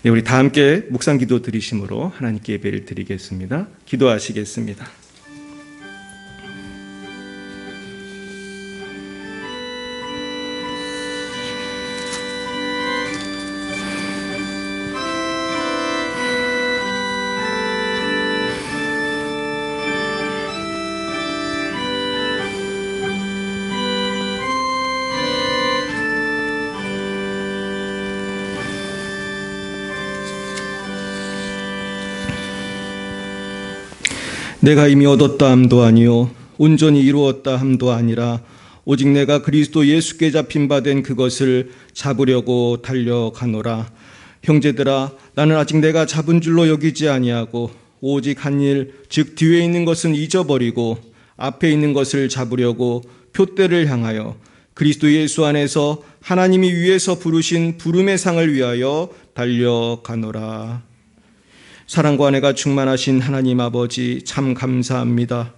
네, 우리 다 함께 묵상 기도 드리심으로 하나님께 예배를 드리겠습니다. 기도하시겠습니다. 내가 이미 얻었다 함도 아니요 온전히 이루었다 함도 아니라 오직 내가 그리스도 예수께 잡힌 바 된 그것을 잡으려고 달려가노라. 형제들아, 나는 아직 내가 잡은 줄로 여기지 아니하고 오직 한 일, 즉 뒤에 있는 것은 잊어버리고 앞에 있는 것을 잡으려고 표대를 향하여 그리스도 예수 안에서 하나님이 위에서 부르신 부름의 상을 위하여 달려가노라. 사랑과 은혜가 충만하신 하나님 아버지, 참 감사합니다.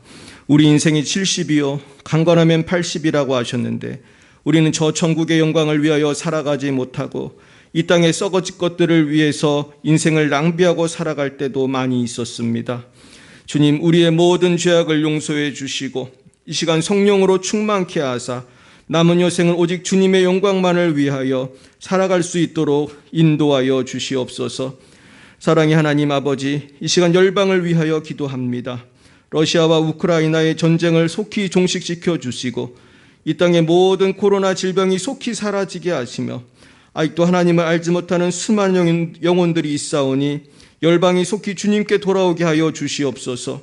우리 인생이 70이요 강건하면 80이라고 하셨는데 우리는 저 천국의 영광을 위하여 살아가지 못하고 이 땅의 썩어질 것들을 위해서 인생을 낭비하고 살아갈 때도 많이 있었습니다. 주님, 우리의 모든 죄악을 용서해 주시고 이 시간 성령으로 충만케 하사 남은 여생을 오직 주님의 영광만을 위하여 살아갈 수 있도록 인도하여 주시옵소서. 사랑의 하나님 아버지, 이 시간 열방을 위하여 기도합니다. 러시아와 우크라이나의 전쟁을 속히 종식시켜 주시고 이 땅의 모든 코로나 질병이 속히 사라지게 하시며 아직도 하나님을 알지 못하는 수많은 영혼들이 있사오니 열방이 속히 주님께 돌아오게 하여 주시옵소서.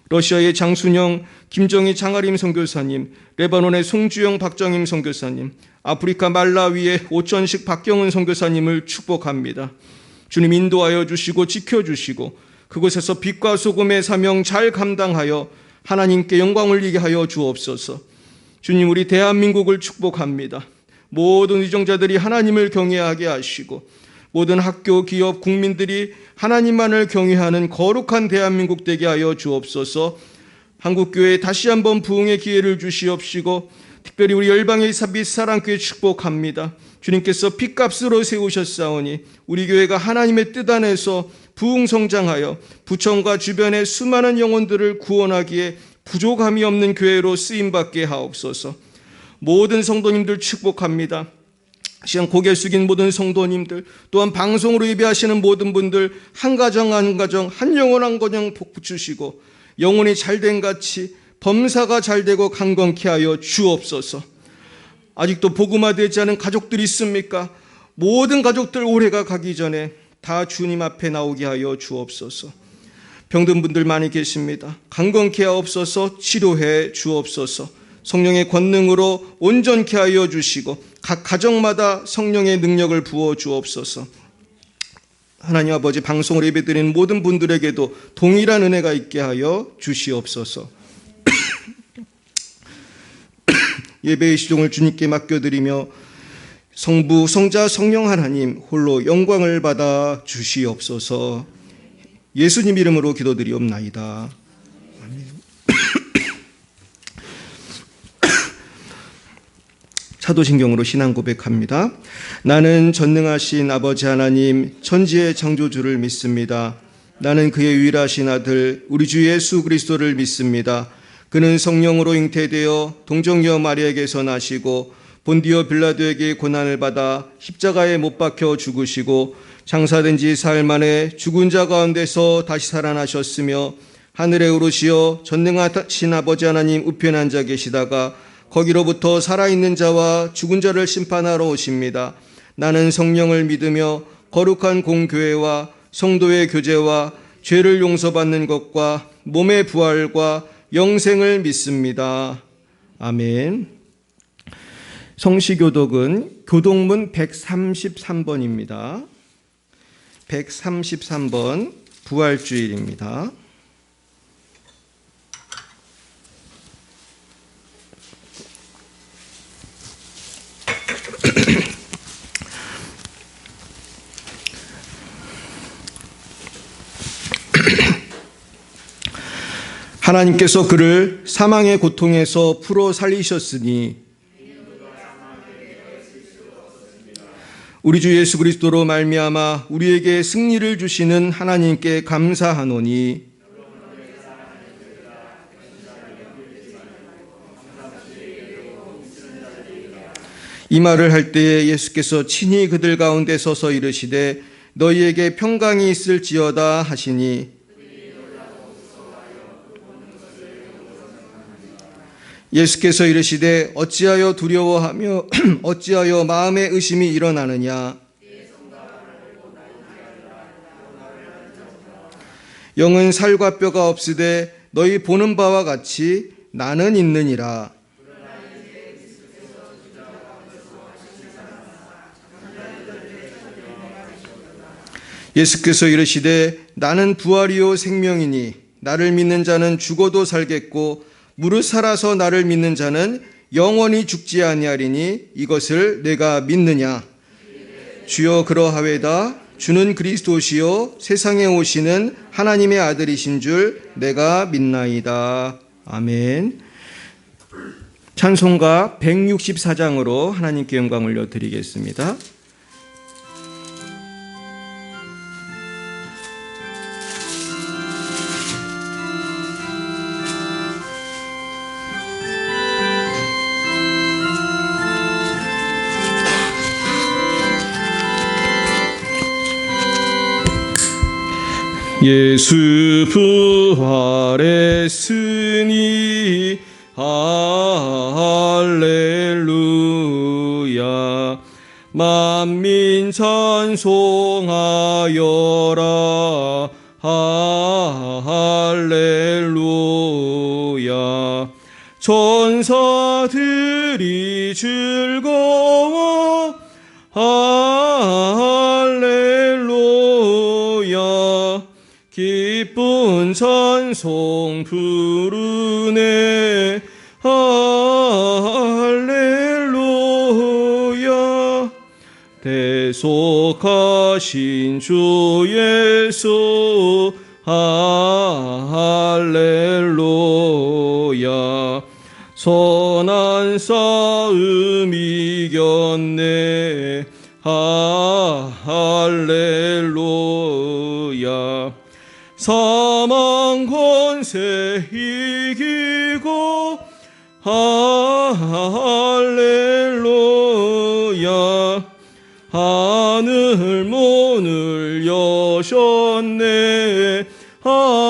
러시아의 장순영, 김정희 장아림 선교사님, 레바논의 송주영 박정임 선교사님, 아프리카 말라위의 오천식 박경은 선교사님을 축복합니다. 주님, 인도하여 주시고 지켜주시고 그곳에서 빛과 소금의 사명 잘 감당하여 하나님께 영광 올리게 하여 주옵소서. 주님, 우리 대한민국을 축복합니다. 모든 의정자들이 하나님을 경외하게 하시고 모든 학교, 기업, 국민들이 하나님만을 경외하는 거룩한 대한민국 되게 하여 주옵소서. 한국교회에 다시 한번 부흥의 기회를 주시옵시고 특별히 우리 열방의 빛 사랑교회 축복합니다. 주님께서 핏값으로 세우셨사오니 우리 교회가 하나님의 뜻 안에서 부흥 성장하여 부천과 주변의 수많은 영혼들을 구원하기에 부족함이 없는 교회로 쓰임받게 하옵소서. 모든 성도님들 축복합니다. 시간 고개 숙인 모든 성도님들, 또한 방송으로 예배하시는 모든 분들, 한 가정 한 가정, 한 영혼 한 영혼 복 주시고 영혼이 잘된 같이 범사가 잘되고 강건케 하여 주옵소서. 아직도 복음화되지 않은 가족들이 있습니까? 모든 가족들 올해가 가기 전에 다 주님 앞에 나오게 하여 주옵소서. 병든 분들 많이 계십니다. 강건케 하옵소서. 치료해 주옵소서. 성령의 권능으로 온전케 하여 주시고 각 가정마다 성령의 능력을 부어 주옵소서. 하나님 아버지, 방송을 예배드리는 모든 분들에게도 동일한 은혜가 있게 하여 주시옵소서. 예배의 시종을 주님께 맡겨드리며 성부, 성자, 성령 하나님 홀로 영광을 받아 주시옵소서. 예수님 이름으로 기도드리옵나이다. 사도신경으로 신앙 고백합니다. 나는 전능하신 아버지 하나님 천지의 창조주를 믿습니다. 나는 그의 유일하신 아들 우리 주 예수 그리스도를 믿습니다. 그는 성령으로 잉태되어 동정녀 마리아에게서 나시고 본디오 빌라도에게 고난을 받아 십자가에 못 박혀 죽으시고 장사된 지 사흘 만에 죽은 자 가운데서 다시 살아나셨으며 하늘에 오르시어 전능하신 아버지 하나님 우편에 앉아 계시다가 거기로부터 살아있는 자와 죽은 자를 심판하러 오십니다. 나는 성령을 믿으며 거룩한 공교회와 성도의 교제와 죄를 용서받는 것과 몸의 부활과 영생을 믿습니다. 아멘. 성시교독은 교독문 133번입니다. 133번 부활주일입니다. 하나님께서 그를 사망의 고통에서 풀어 살리셨으니 우리 주 예수 그리스도로 말미암아 우리에게 승리를 주시는 하나님께 감사하노니 이 말을 할 때에 예수께서 친히 그들 가운데 서서 이르시되 너희에게 평강이 있을지어다 하시니 예수께서 이르시되 어찌하여 두려워하며 어찌하여 마음에 의심이 일어나느냐 영은 살과 뼈가 없으되 너희 보는 바와 같이 나는 있느니라. 예수께서 이르시되 나는 부활이요 생명이니 나를 믿는 자는 죽어도 살겠고 무릇 살아서 나를 믿는 자는 영원히 죽지 아니하리니 이것을 내가 믿느냐. 주여 그러하외다. 주는 그리스도시요 세상에 오시는 하나님의 아들이신 줄 내가 믿나이다. 아멘. 찬송가 164장으로 하나님께 영광 올려드리겠습니다. 예수 부활했으니 할렐루야. 만민 찬송하여라. 할렐루야. 천사들이 즐거워 할렐루야. 기쁜 찬송 부르네. 할렐루야. 대속하신 주 예수 할렐루야. 선한 싸움 이겼네. 할렐루야. 사망 권세 이기고 할렐루야. 하늘 문을 여셨네. 할렐루야.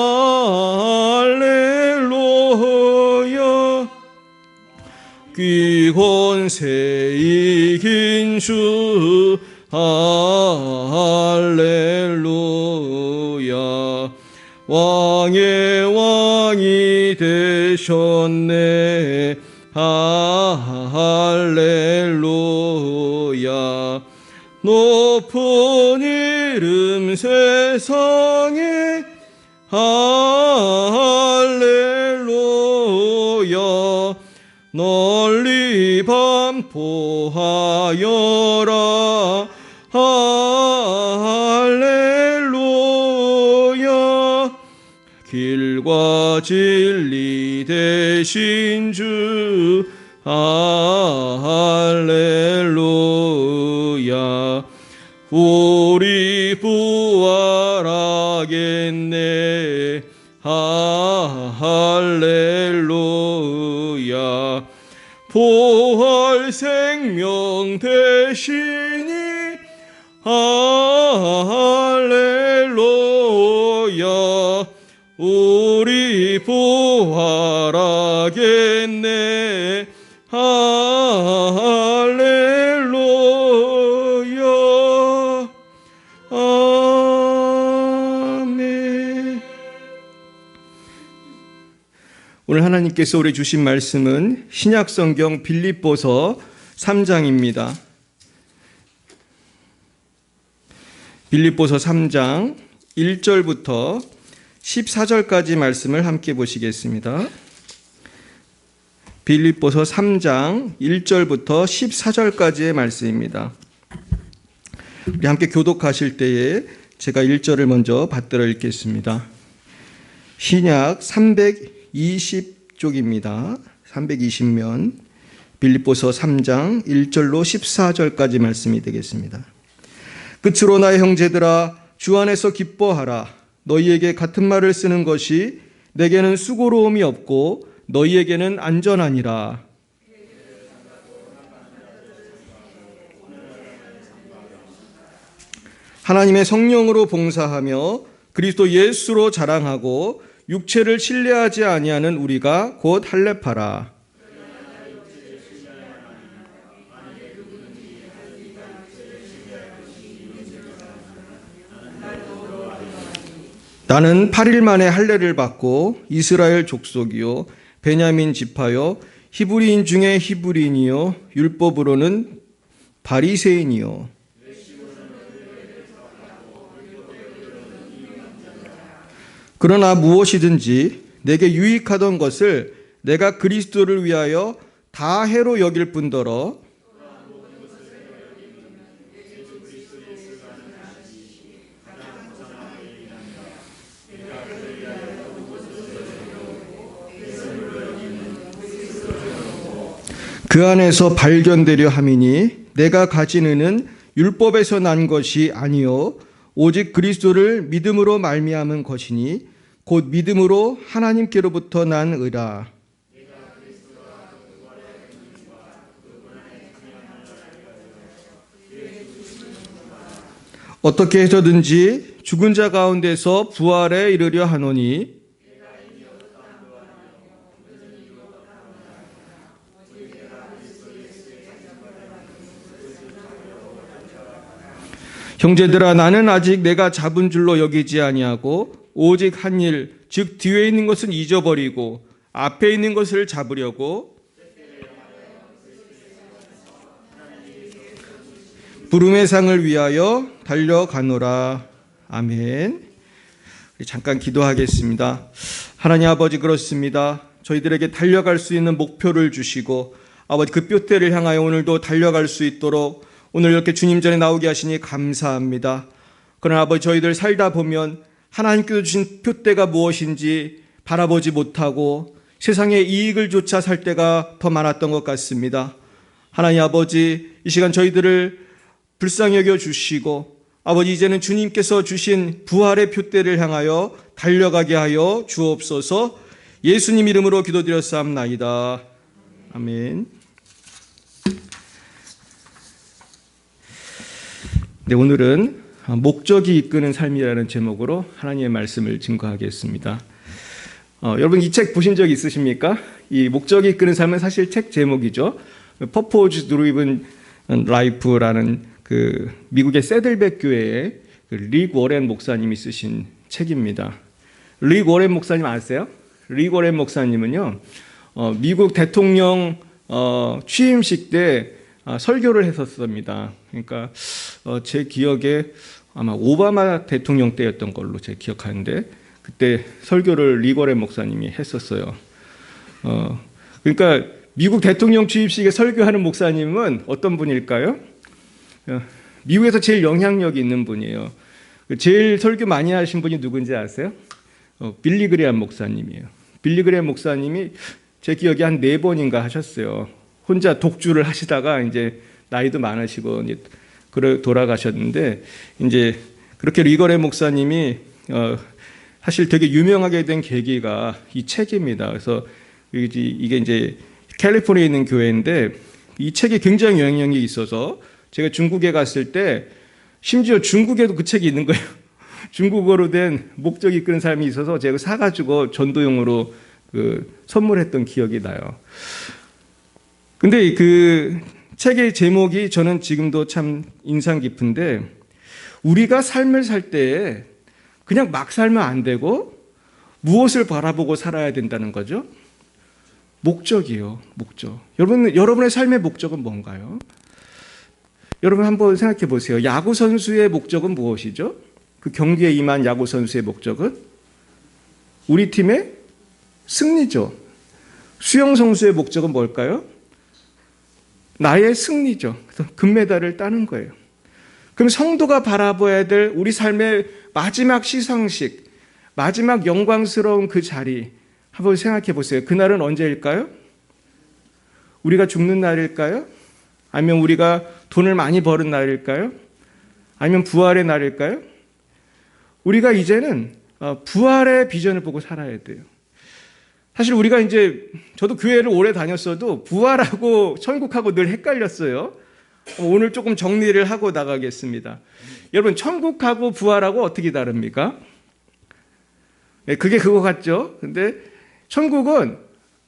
귀 권세 이긴 주 할렐루야. 왕의 왕이 되셨네. 할렐루야. 높은 이름 세상에 할렐루야. 널리 반포하여라. 할렐루야. 길과 진리 되신 주 할렐루야. 우리 부활하겠네. 할렐루야. 부활 생명 되시니 할렐루야. 우리 부활하겠네. 할렐루야. 아멘. 오늘 하나님께서 우리 주신 말씀은 신약성경 빌립보서 3장입니다. 빌립보서 3장 1절부터 14절까지 말씀을 함께 보시겠습니다. 빌립보서 3장 1절부터 14절까지의 말씀입니다. 우리 함께 교독하실 때에 제가 1절을 먼저 받들어 읽겠습니다. 신약 320쪽입니다. 320면 빌립보서 3장 1절로 14절까지 말씀이 되겠습니다. 끝으로 나의 형제들아 주 안에서 기뻐하라. 너희에게 같은 말을 쓰는 것이 내게는 수고로움이 없고 너희에게는 안전하니라. 하나님의 성령으로 봉사하며 그리스도 예수로 자랑하고 육체를 신뢰하지 아니하는 우리가 곧 할례파라. 나는 8일 만에 할례를 받고 이스라엘 족속이요 베냐민 지파요 히브리인 중에 히브리인이요 율법으로는 바리새인이요. 그러나 무엇이든지 내게 유익하던 것을 내가 그리스도를 위하여 다 해로 여길 뿐더러 그 안에서 발견되려 함이니 내가 가진 의는 율법에서 난 것이 아니요 오직 그리스도를 믿음으로 말미암은 것이니 곧 믿음으로 하나님께로부터 난 의라. 어떻게 해서든지 죽은 자 가운데서 부활에 이르려 하노니 형제들아 나는 아직 내가 잡은 줄로 여기지 아니하고 오직 한 일, 즉 뒤에 있는 것은 잊어버리고 앞에 있는 것을 잡으려고 부름의 상을 위하여 달려가노라. 아멘. 잠깐 기도하겠습니다. 하나님 아버지, 그렇습니다. 저희들에게 달려갈 수 있는 목표를 주시고 아버지 그 뼈대를 향하여 오늘도 달려갈 수 있도록 오늘 이렇게 주님 전에 나오게 하시니 감사합니다. 그러나 아버지 저희들 살다 보면 하나님께서 주신 표대가 무엇인지 바라보지 못하고 세상의 이익을 쫓아 살 때가 더 많았던 것 같습니다. 하나님 아버지 이 시간 저희들을 불쌍히 여겨 주시고 아버지 이제는 주님께서 주신 부활의 표대를 향하여 달려가게 하여 주옵소서. 예수님 이름으로 기도드렸사옵나이다. 아멘. 네, 오늘은 목적이 이끄는 삶이라는 제목으로 하나님의 말씀을 증거하겠습니다. 여러분 이 책 보신 적 있으십니까? 이 목적이 이끄는 삶은 사실 책 제목이죠. Purpose Driven Life라는 그 미국의 세들백 교회의 릭 워렌 목사님이 쓰신 책입니다. 릭 워렌 목사님 아세요? 릭 워렌 목사님은요, 미국 대통령 취임식 때 설교를 했었습니다. 그러니까 제 기억에 아마 오바마 대통령 때였던 걸로 제가 기억하는데 그때 설교를 릭 워렌 목사님이 했었어요. 그러니까 미국 대통령 취임식에 설교하는 목사님은 어떤 분일까요? 미국에서 제일 영향력이 있는 분이에요. 제일 설교 많이 하신 분이 누군지 아세요? 빌리 그레엄 목사님이에요. 빌리 그레엄 목사님이 제 기억에 한 4번인가 하셨어요. 혼자 독주를 하시다가 이제 나이도 많으시고 이제 돌아가셨는데 이제 그렇게 릭 워렌 목사님이 사실 되게 유명하게 된 계기가 이 책입니다. 그래서 이게 이제 캘리포니아에 있는 교회인데 이 책이 굉장히 영향력이 있어서 제가 중국에 갔을 때 심지어 중국에도 그 책이 있는 거예요. 중국어로 된 목적이 이끄는 삶이 있어서 제가 사가지고 전도용으로 선물했던 기억이 나요. 근데 그 책의 제목이 저는 지금도 참 인상 깊은데 우리가 삶을 살 때에 그냥 막 살면 안 되고 무엇을 바라보고 살아야 된다는 거죠? 목적이요, 목적. 여러분의 삶의 목적은 뭔가요? 여러분 한번 생각해 보세요. 야구 선수의 목적은 무엇이죠? 그 경기에 임한 야구 선수의 목적은 우리 팀의 승리죠. 수영 선수의 목적은 뭘까요? 나의 승리죠. 그래서 금메달을 따는 거예요. 그럼 성도가 바라봐야 될 우리 삶의 마지막 시상식, 마지막 영광스러운 그 자리 한번 생각해 보세요. 그날은 언제일까요? 우리가 죽는 날일까요? 아니면 우리가 돈을 많이 버는 날일까요? 아니면 부활의 날일까요? 우리가 이제는 부활의 비전을 보고 살아야 돼요. 사실 우리가 이제 저도 교회를 오래 다녔어도 부활하고 천국하고 늘 헷갈렸어요. 오늘 조금 정리를 하고 나가겠습니다. 여러분, 천국하고 부활하고 어떻게 다릅니까? 네, 그게 그거 같죠? 근데 천국은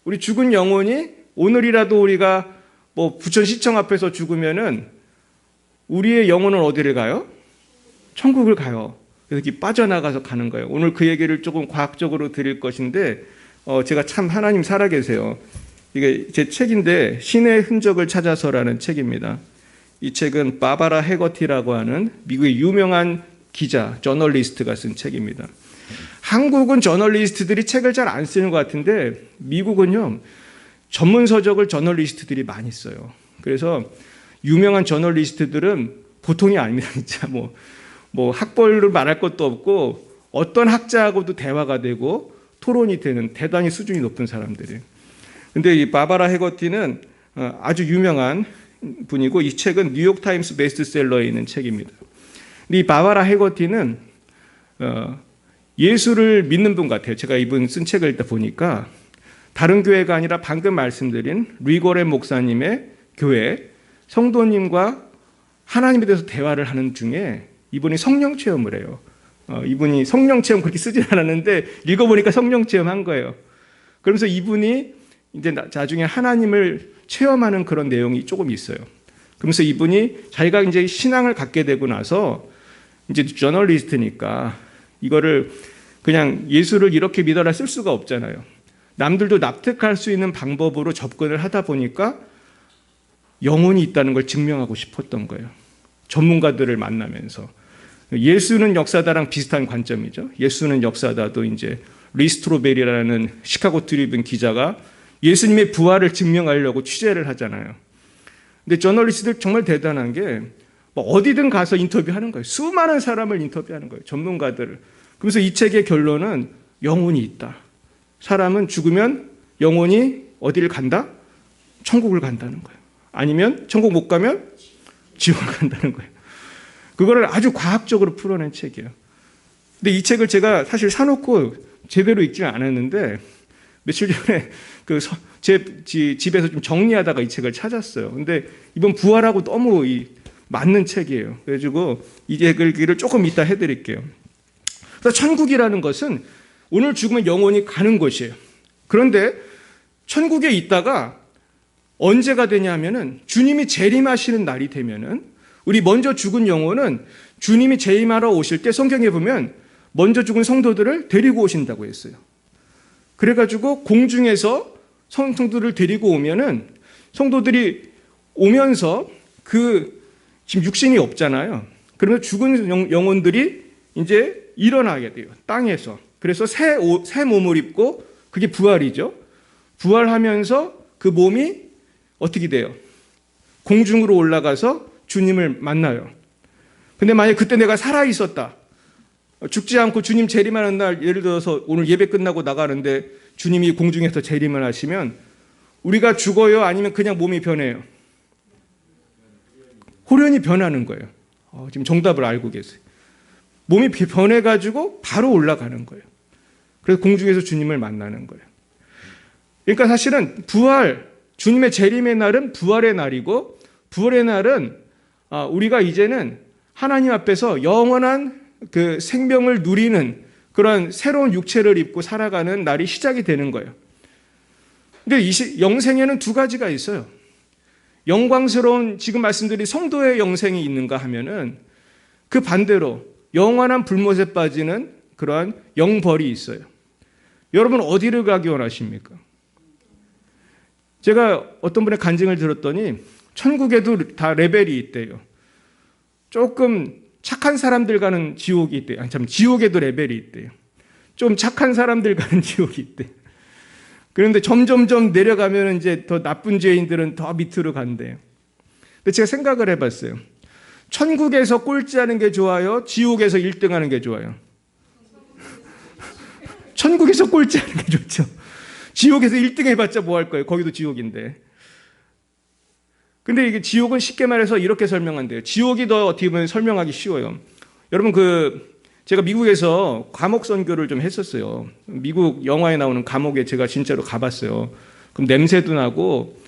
우리 죽은 영혼이 오늘이라도 우리가 뭐 부천시청 앞에서 죽으면은 우리의 영혼은 어디를 가요? 천국을 가요. 그래서 이렇게 빠져나가서 가는 거예요. 오늘 그 얘기를 조금 과학적으로 드릴 것인데 제가 참 하나님 살아계세요. 이게 제 책인데 신의 흔적을 찾아서라는 책입니다. 이 책은 바바라 해거티라고 하는 미국의 유명한 기자, 저널리스트가 쓴 책입니다. 한국은 저널리스트들이 책을 잘 안 쓰는 것 같은데 미국은요 전문 서적을 저널리스트들이 많이 써요. 그래서 유명한 저널리스트들은 보통이 아닙니다. 진짜 뭐 학벌을 말할 것도 없고 어떤 학자하고도 대화가 되고 토론이 되는 대단히 수준이 높은 사람들이에요. 근데 이 바바라 해거티는 아주 유명한 분이고 이 책은 뉴욕타임스 베스트셀러에 있는 책입니다. 근데 이 바바라 해거티는 예수를 믿는 분 같아요. 제가 이분 쓴 책을 일단 보니까 다른 교회가 아니라 방금 말씀드린 리고렌 목사님의 교회 성도님과 하나님에 대해서 대화를 하는 중에 이분이 성령 체험을 해요. 이분이 성령 체험 그렇게 쓰진 않았는데 읽어보니까 성령 체험한 거예요. 그러면서 이분이 이제 나중에 하나님을 체험하는 그런 내용이 조금 있어요. 그러면서 이분이 자기가 이제 신앙을 갖게 되고 나서 이제 저널리스트니까 이거를 그냥 예수를 이렇게 믿어라 쓸 수가 없잖아요. 남들도 납득할 수 있는 방법으로 접근을 하다 보니까 영혼이 있다는 걸 증명하고 싶었던 거예요. 전문가들을 만나면서. 예수는 역사다랑 비슷한 관점이죠. 예수는 역사다도 이제 리스트로벨이라는 시카고 트리뷴 기자가 예수님의 부활을 증명하려고 취재를 하잖아요. 근데 저널리스트들 정말 대단한 게 어디든 가서 인터뷰하는 거예요. 수많은 사람을 인터뷰하는 거예요. 전문가들을. 그래서 이 책의 결론은 영혼이 있다. 사람은 죽으면 영혼이 어디를 간다? 천국을 간다는 거예요. 아니면 천국 못 가면 지옥을 간다는 거예요. 그거를 아주 과학적으로 풀어낸 책이에요. 근데 이 책을 제가 사실 사놓고 제대로 읽지는 않았는데 며칠 전에 제 집에서 좀 정리하다가 이 책을 찾았어요. 근데 이번 부활하고 너무 맞는 책이에요. 그래가지고 이 책을 조금 이따 해드릴게요. 그래서 천국이라는 것은 오늘 죽으면 영혼이 가는 곳이에요. 그런데 천국에 있다가 언제가 되냐면은 주님이 재림하시는 날이 되면은 우리 먼저 죽은 영혼은 주님이 재림하러 오실 때 성경에 보면 먼저 죽은 성도들을 데리고 오신다고 했어요. 그래가지고 공중에서 성도들을 데리고 오면은 성도들이 오면서 지금 육신이 없잖아요. 그러면 죽은 영혼들이 이제 일어나게 돼요. 땅에서. 그래서 새 몸을 입고 그게 부활이죠. 부활하면서 그 몸이 어떻게 돼요? 공중으로 올라가서 주님을 만나요. 근데 만약에 그때 내가 살아있었다. 죽지 않고 주님 재림하는 날 예를 들어서 오늘 예배 끝나고 나가는데 주님이 공중에서 재림을 하시면 우리가 죽어요? 아니면 그냥 몸이 변해요? 호련히 변하는 거예요. 지금 정답을 알고 계세요. 몸이 변해가지고 바로 올라가는 거예요. 그래서 공중에서 주님을 만나는 거예요. 그러니까 사실은 주님의 재림의 날은 부활의 날이고 부활의 날은 우리가 이제는 하나님 앞에서 영원한 그 생명을 누리는 그런 새로운 육체를 입고 살아가는 날이 시작이 되는 거예요. 근데 영생에는 두 가지가 있어요. 영광스러운 지금 말씀드린 성도의 영생이 있는가 하면은 그 반대로 영원한 불못에 빠지는 그러한 영벌이 있어요. 여러분 어디를 가기 원하십니까? 제가 어떤 분의 간증을 들었더니 천국에도 다 레벨이 있대요. 조금 착한 사람들 가는 지옥이 있대요. 지옥에도 레벨이 있대요. 좀 착한 사람들 가는 지옥이 있대요. 그런데 점점점 내려가면 이제 더 나쁜 죄인들은 더 밑으로 간대요. 근데 제가 생각을 해봤어요. 천국에서 꼴찌하는 게 좋아요? 지옥에서 1등하는 게 좋아요? 천국에서 꼴찌하는 게 좋죠. 지옥에서 1등 해봤자 뭐 할 거예요? 거기도 지옥인데. 근데 이게 지옥은 쉽게 말해서 이렇게 설명한대요. 지옥이 더 어떻게 보면 설명하기 쉬워요. 여러분 제가 미국에서 감옥 선교를 좀 했었어요. 미국 영화에 나오는 감옥에 제가 진짜로 가봤어요. 그럼 냄새도 나고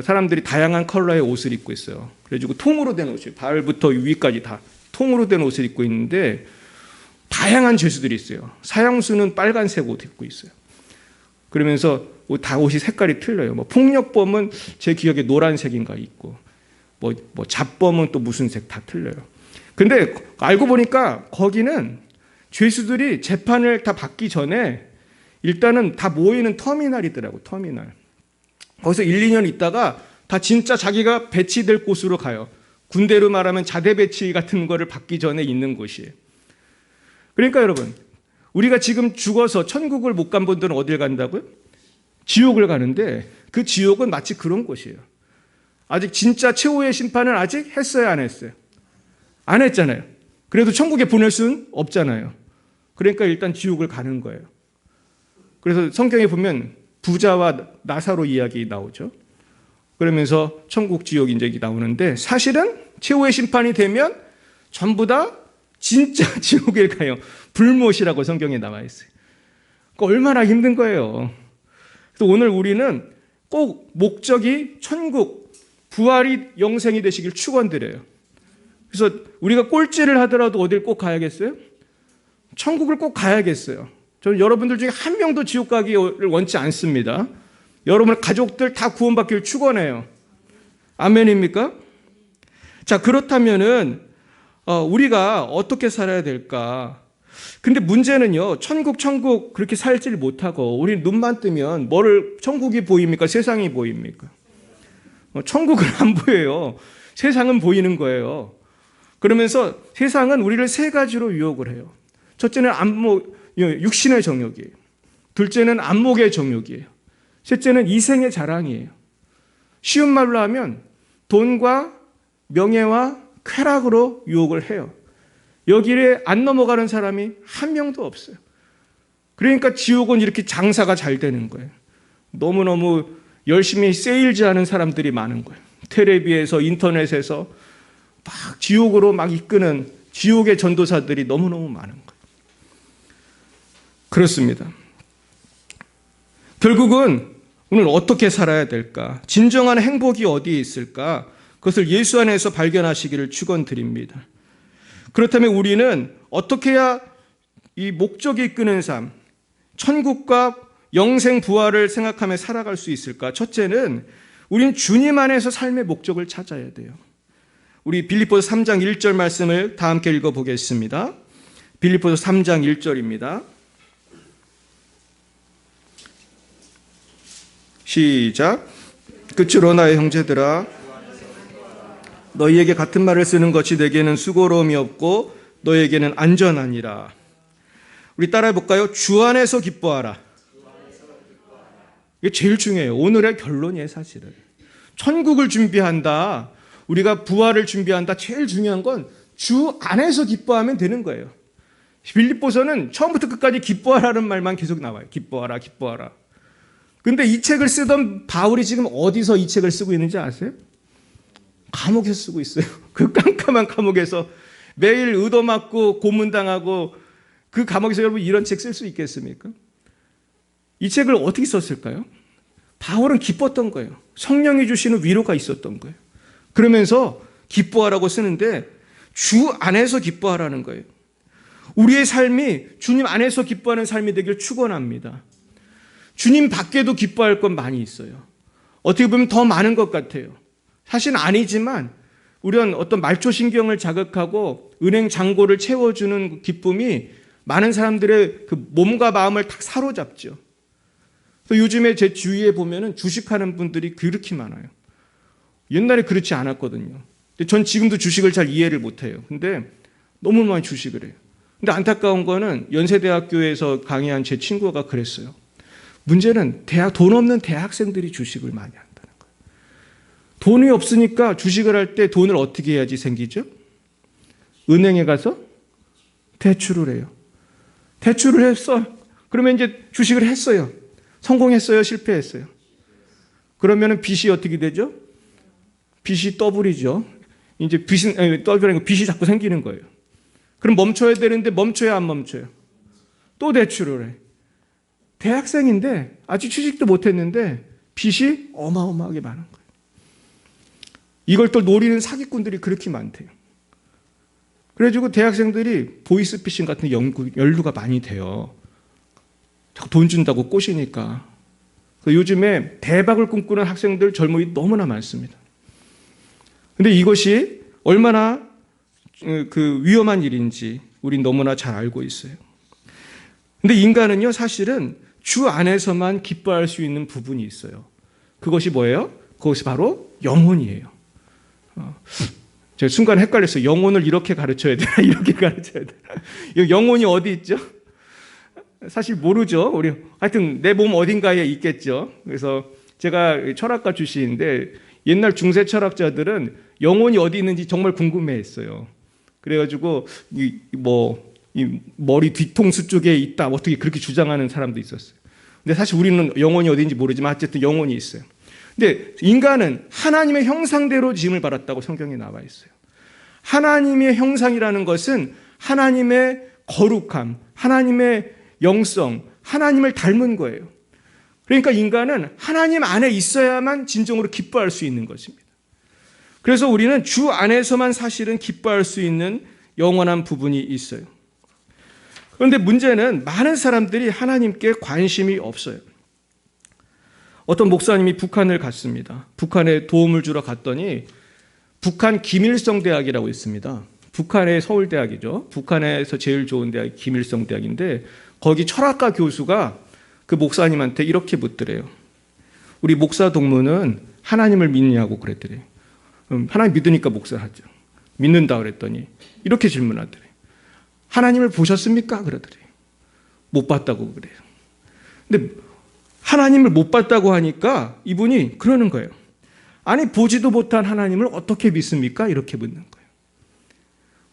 사람들이 다양한 컬러의 옷을 입고 있어요. 그래가지고 통으로 된 옷이 발부터 위까지 다 통으로 된 옷을 입고 있는데 다양한 죄수들이 있어요. 사형수는 빨간색 옷 입고 있어요. 그러면서 다 옷이 색깔이 틀려요. 뭐 폭력범은 제 기억에 노란색인가 있고, 뭐 잡범은 또 무슨 색 다 틀려요. 근데 알고 보니까 거기는 죄수들이 재판을 다 받기 전에 일단은 다 모이는 터미널이더라고, 터미널. 거기서 1, 2년 있다가 다 진짜 자기가 배치될 곳으로 가요. 군대로 말하면 자대 배치 같은 거를 받기 전에 있는 곳이에요. 그러니까 여러분, 우리가 지금 죽어서 천국을 못 간 분들은 어딜 간다고요? 지옥을 가는데 그 지옥은 마치 그런 곳이에요. 아직 진짜 최후의 심판을 아직 했어요, 안 했어요? 안 했잖아요. 그래도 천국에 보낼 수는 없잖아요. 그러니까 일단 지옥을 가는 거예요. 그래서 성경에 보면 부자와 나사로 이야기 나오죠. 그러면서 천국, 지옥 이제 나오는데 사실은 최후의 심판이 되면 전부 다 진짜 지옥에 가요. 불못이라고 성경에 나와 있어요. 그러니까 얼마나 힘든 거예요. 그래서 오늘 우리는 꼭 목적이 천국, 부활이 영생이 되시길 축원드려요. 그래서 우리가 꼴찌를 하더라도 어딜 꼭 가야겠어요? 천국을 꼭 가야겠어요. 저는 여러분들 중에 한 명도 지옥 가기를 원치 않습니다. 여러분의 가족들 다 구원받기를 축원해요. 아멘입니까? 자, 그렇다면은 우리가 어떻게 살아야 될까? 근데 문제는요, 천국 그렇게 살지를 못하고 우리 눈만 뜨면 천국이 보입니까? 세상이 보입니까? 천국은 안 보여요. 세상은 보이는 거예요. 그러면서 세상은 우리를 세 가지로 유혹을 해요. 첫째는 육신의 정욕이에요. 둘째는 안목의 정욕이에요. 셋째는 이생의 자랑이에요. 쉬운 말로 하면 돈과 명예와 쾌락으로 유혹을 해요. 여기에 안 넘어가는 사람이 한 명도 없어요. 그러니까 지옥은 이렇게 장사가 잘 되는 거예요. 너무너무 열심히 세일즈하는 사람들이 많은 거예요. 텔레비에서 인터넷에서 막 지옥으로 막 이끄는 지옥의 전도사들이 너무너무 많은 거예요. 그렇습니다. 결국은 오늘 어떻게 살아야 될까? 진정한 행복이 어디에 있을까? 그것을 예수 안에서 발견하시기를 축원드립니다. 그렇다면 우리는 어떻게 해야 이 목적이 이끄는 삶, 천국과 영생 부활을 생각하며 살아갈 수 있을까? 첫째는 우리는 주님 안에서 삶의 목적을 찾아야 돼요. 우리 빌립보서 3장 1절 말씀을 다 함께 읽어보겠습니다. 빌립보서 3장 1절입니다. 시작. 끝으로 나의 형제들아, 너희에게 같은 말을 쓰는 것이 내게는 수고로움이 없고 너희에게는 안전하니라. 우리 따라해 볼까요? 주 안에서 기뻐하라. 이게 제일 중요해요. 오늘의 결론이에요, 사실은. 천국을 준비한다, 우리가 부활을 준비한다, 제일 중요한 건 주 안에서 기뻐하면 되는 거예요. 빌립보서는 처음부터 끝까지 기뻐하라는 말만 계속 나와요. 기뻐하라, 기뻐하라. 근데 이 책을 쓰던 바울이 지금 어디서 이 책을 쓰고 있는지 아세요? 감옥에서 쓰고 있어요. 그 깜깜한 감옥에서 매일 의도맞고 고문당하고 그 감옥에서 여러분 이런 책 쓸 수 있겠습니까? 이 책을 어떻게 썼을까요? 바울은 기뻤던 거예요. 성령이 주시는 위로가 있었던 거예요. 그러면서 기뻐하라고 쓰는데 주 안에서 기뻐하라는 거예요. 우리의 삶이 주님 안에서 기뻐하는 삶이 되길 축원합니다. 주님 밖에도 기뻐할 건 많이 있어요. 어떻게 보면 더 많은 것 같아요. 사실은 아니지만 우리는 어떤 말초신경을 자극하고 은행 잔고를 채워주는 기쁨이 많은 사람들의 그 몸과 마음을 딱 사로잡죠. 요즘에 제 주위에 보면은 주식하는 분들이 그렇게 많아요. 옛날에 그렇지 않았거든요. 전 지금도 주식을 잘 이해를 못해요. 근데 너무 많이 주식을 해요. 근데 안타까운 거는 연세대학교에서 강의한 제 친구가 그랬어요. 문제는 돈 없는 대학생들이 주식을 많이 한다는 거예요. 돈이 없으니까 주식을 할 때 돈을 어떻게 해야지 생기죠? 은행에 가서 대출을 해요. 대출을 했어. 그러면 이제 주식을 했어요. 성공했어요? 실패했어요? 그러면 빚이 어떻게 되죠? 빚이 더블이죠. 이제 빚이 자꾸 생기는 거예요. 그럼 멈춰야 되는데 멈춰야 안 멈춰요. 또 대출을 해. 대학생인데 아직 취직도 못했는데 빚이 어마어마하게 많은 거예요. 이걸 또 노리는 사기꾼들이 그렇게 많대요. 그래가지고 대학생들이 보이스피싱 같은 연루가 많이 돼요. 자꾸 돈 준다고 꼬시니까. 요즘에 대박을 꿈꾸는 학생들, 젊은이 너무나 많습니다. 근데 이것이 얼마나 위험한 일인지 우린 너무나 잘 알고 있어요. 근데 인간은요, 사실은 주 안에서만 기뻐할 수 있는 부분이 있어요. 그것이 뭐예요? 그것이 바로 영혼이에요. 제가 순간 헷갈렸어요. 영혼을 이렇게 가르쳐야 되나, 이렇게 가르쳐야 되나. 영혼이 어디 있죠? 사실 모르죠. 우리 하여튼 내 몸 어딘가에 있겠죠. 그래서 제가 철학가 출신인데 옛날 중세 철학자들은 영혼이 어디 있는지 정말 궁금해했어요. 그래가지고 이 머리 뒤통수 쪽에 있다, 어떻게 그렇게 주장하는 사람도 있었어요. 근데 사실 우리는 영혼이 어디인지 모르지만 어쨌든 영혼이 있어요. 근데 인간은 하나님의 형상대로 지음을 받았다고 성경에 나와 있어요. 하나님의 형상이라는 것은 하나님의 거룩함, 하나님의 영성, 하나님을 닮은 거예요. 그러니까 인간은 하나님 안에 있어야만 진정으로 기뻐할 수 있는 것입니다. 그래서 우리는 주 안에서만 사실은 기뻐할 수 있는 영원한 부분이 있어요. 그런데 문제는 많은 사람들이 하나님께 관심이 없어요. 어떤 목사님이 북한을 갔습니다. 북한에 도움을 주러 갔더니 북한 김일성 대학이라고 있습니다. 북한의 서울대학이죠. 북한에서 제일 좋은 대학이 김일성 대학인데 거기 철학과 교수가 그 목사님한테 이렇게 묻더래요. 우리 목사 동무는 하나님을 믿냐고 그랬더래요. 하나님 믿으니까 목사를 하죠. 믿는다 그랬더니 이렇게 질문하더래요. 하나님을 보셨습니까? 그러더래요. 못 봤다고 그래요. 근데 하나님을 못 봤다고 하니까 이분이 그러는 거예요. 아니 보지도 못한 하나님을 어떻게 믿습니까? 이렇게 묻는 거예요.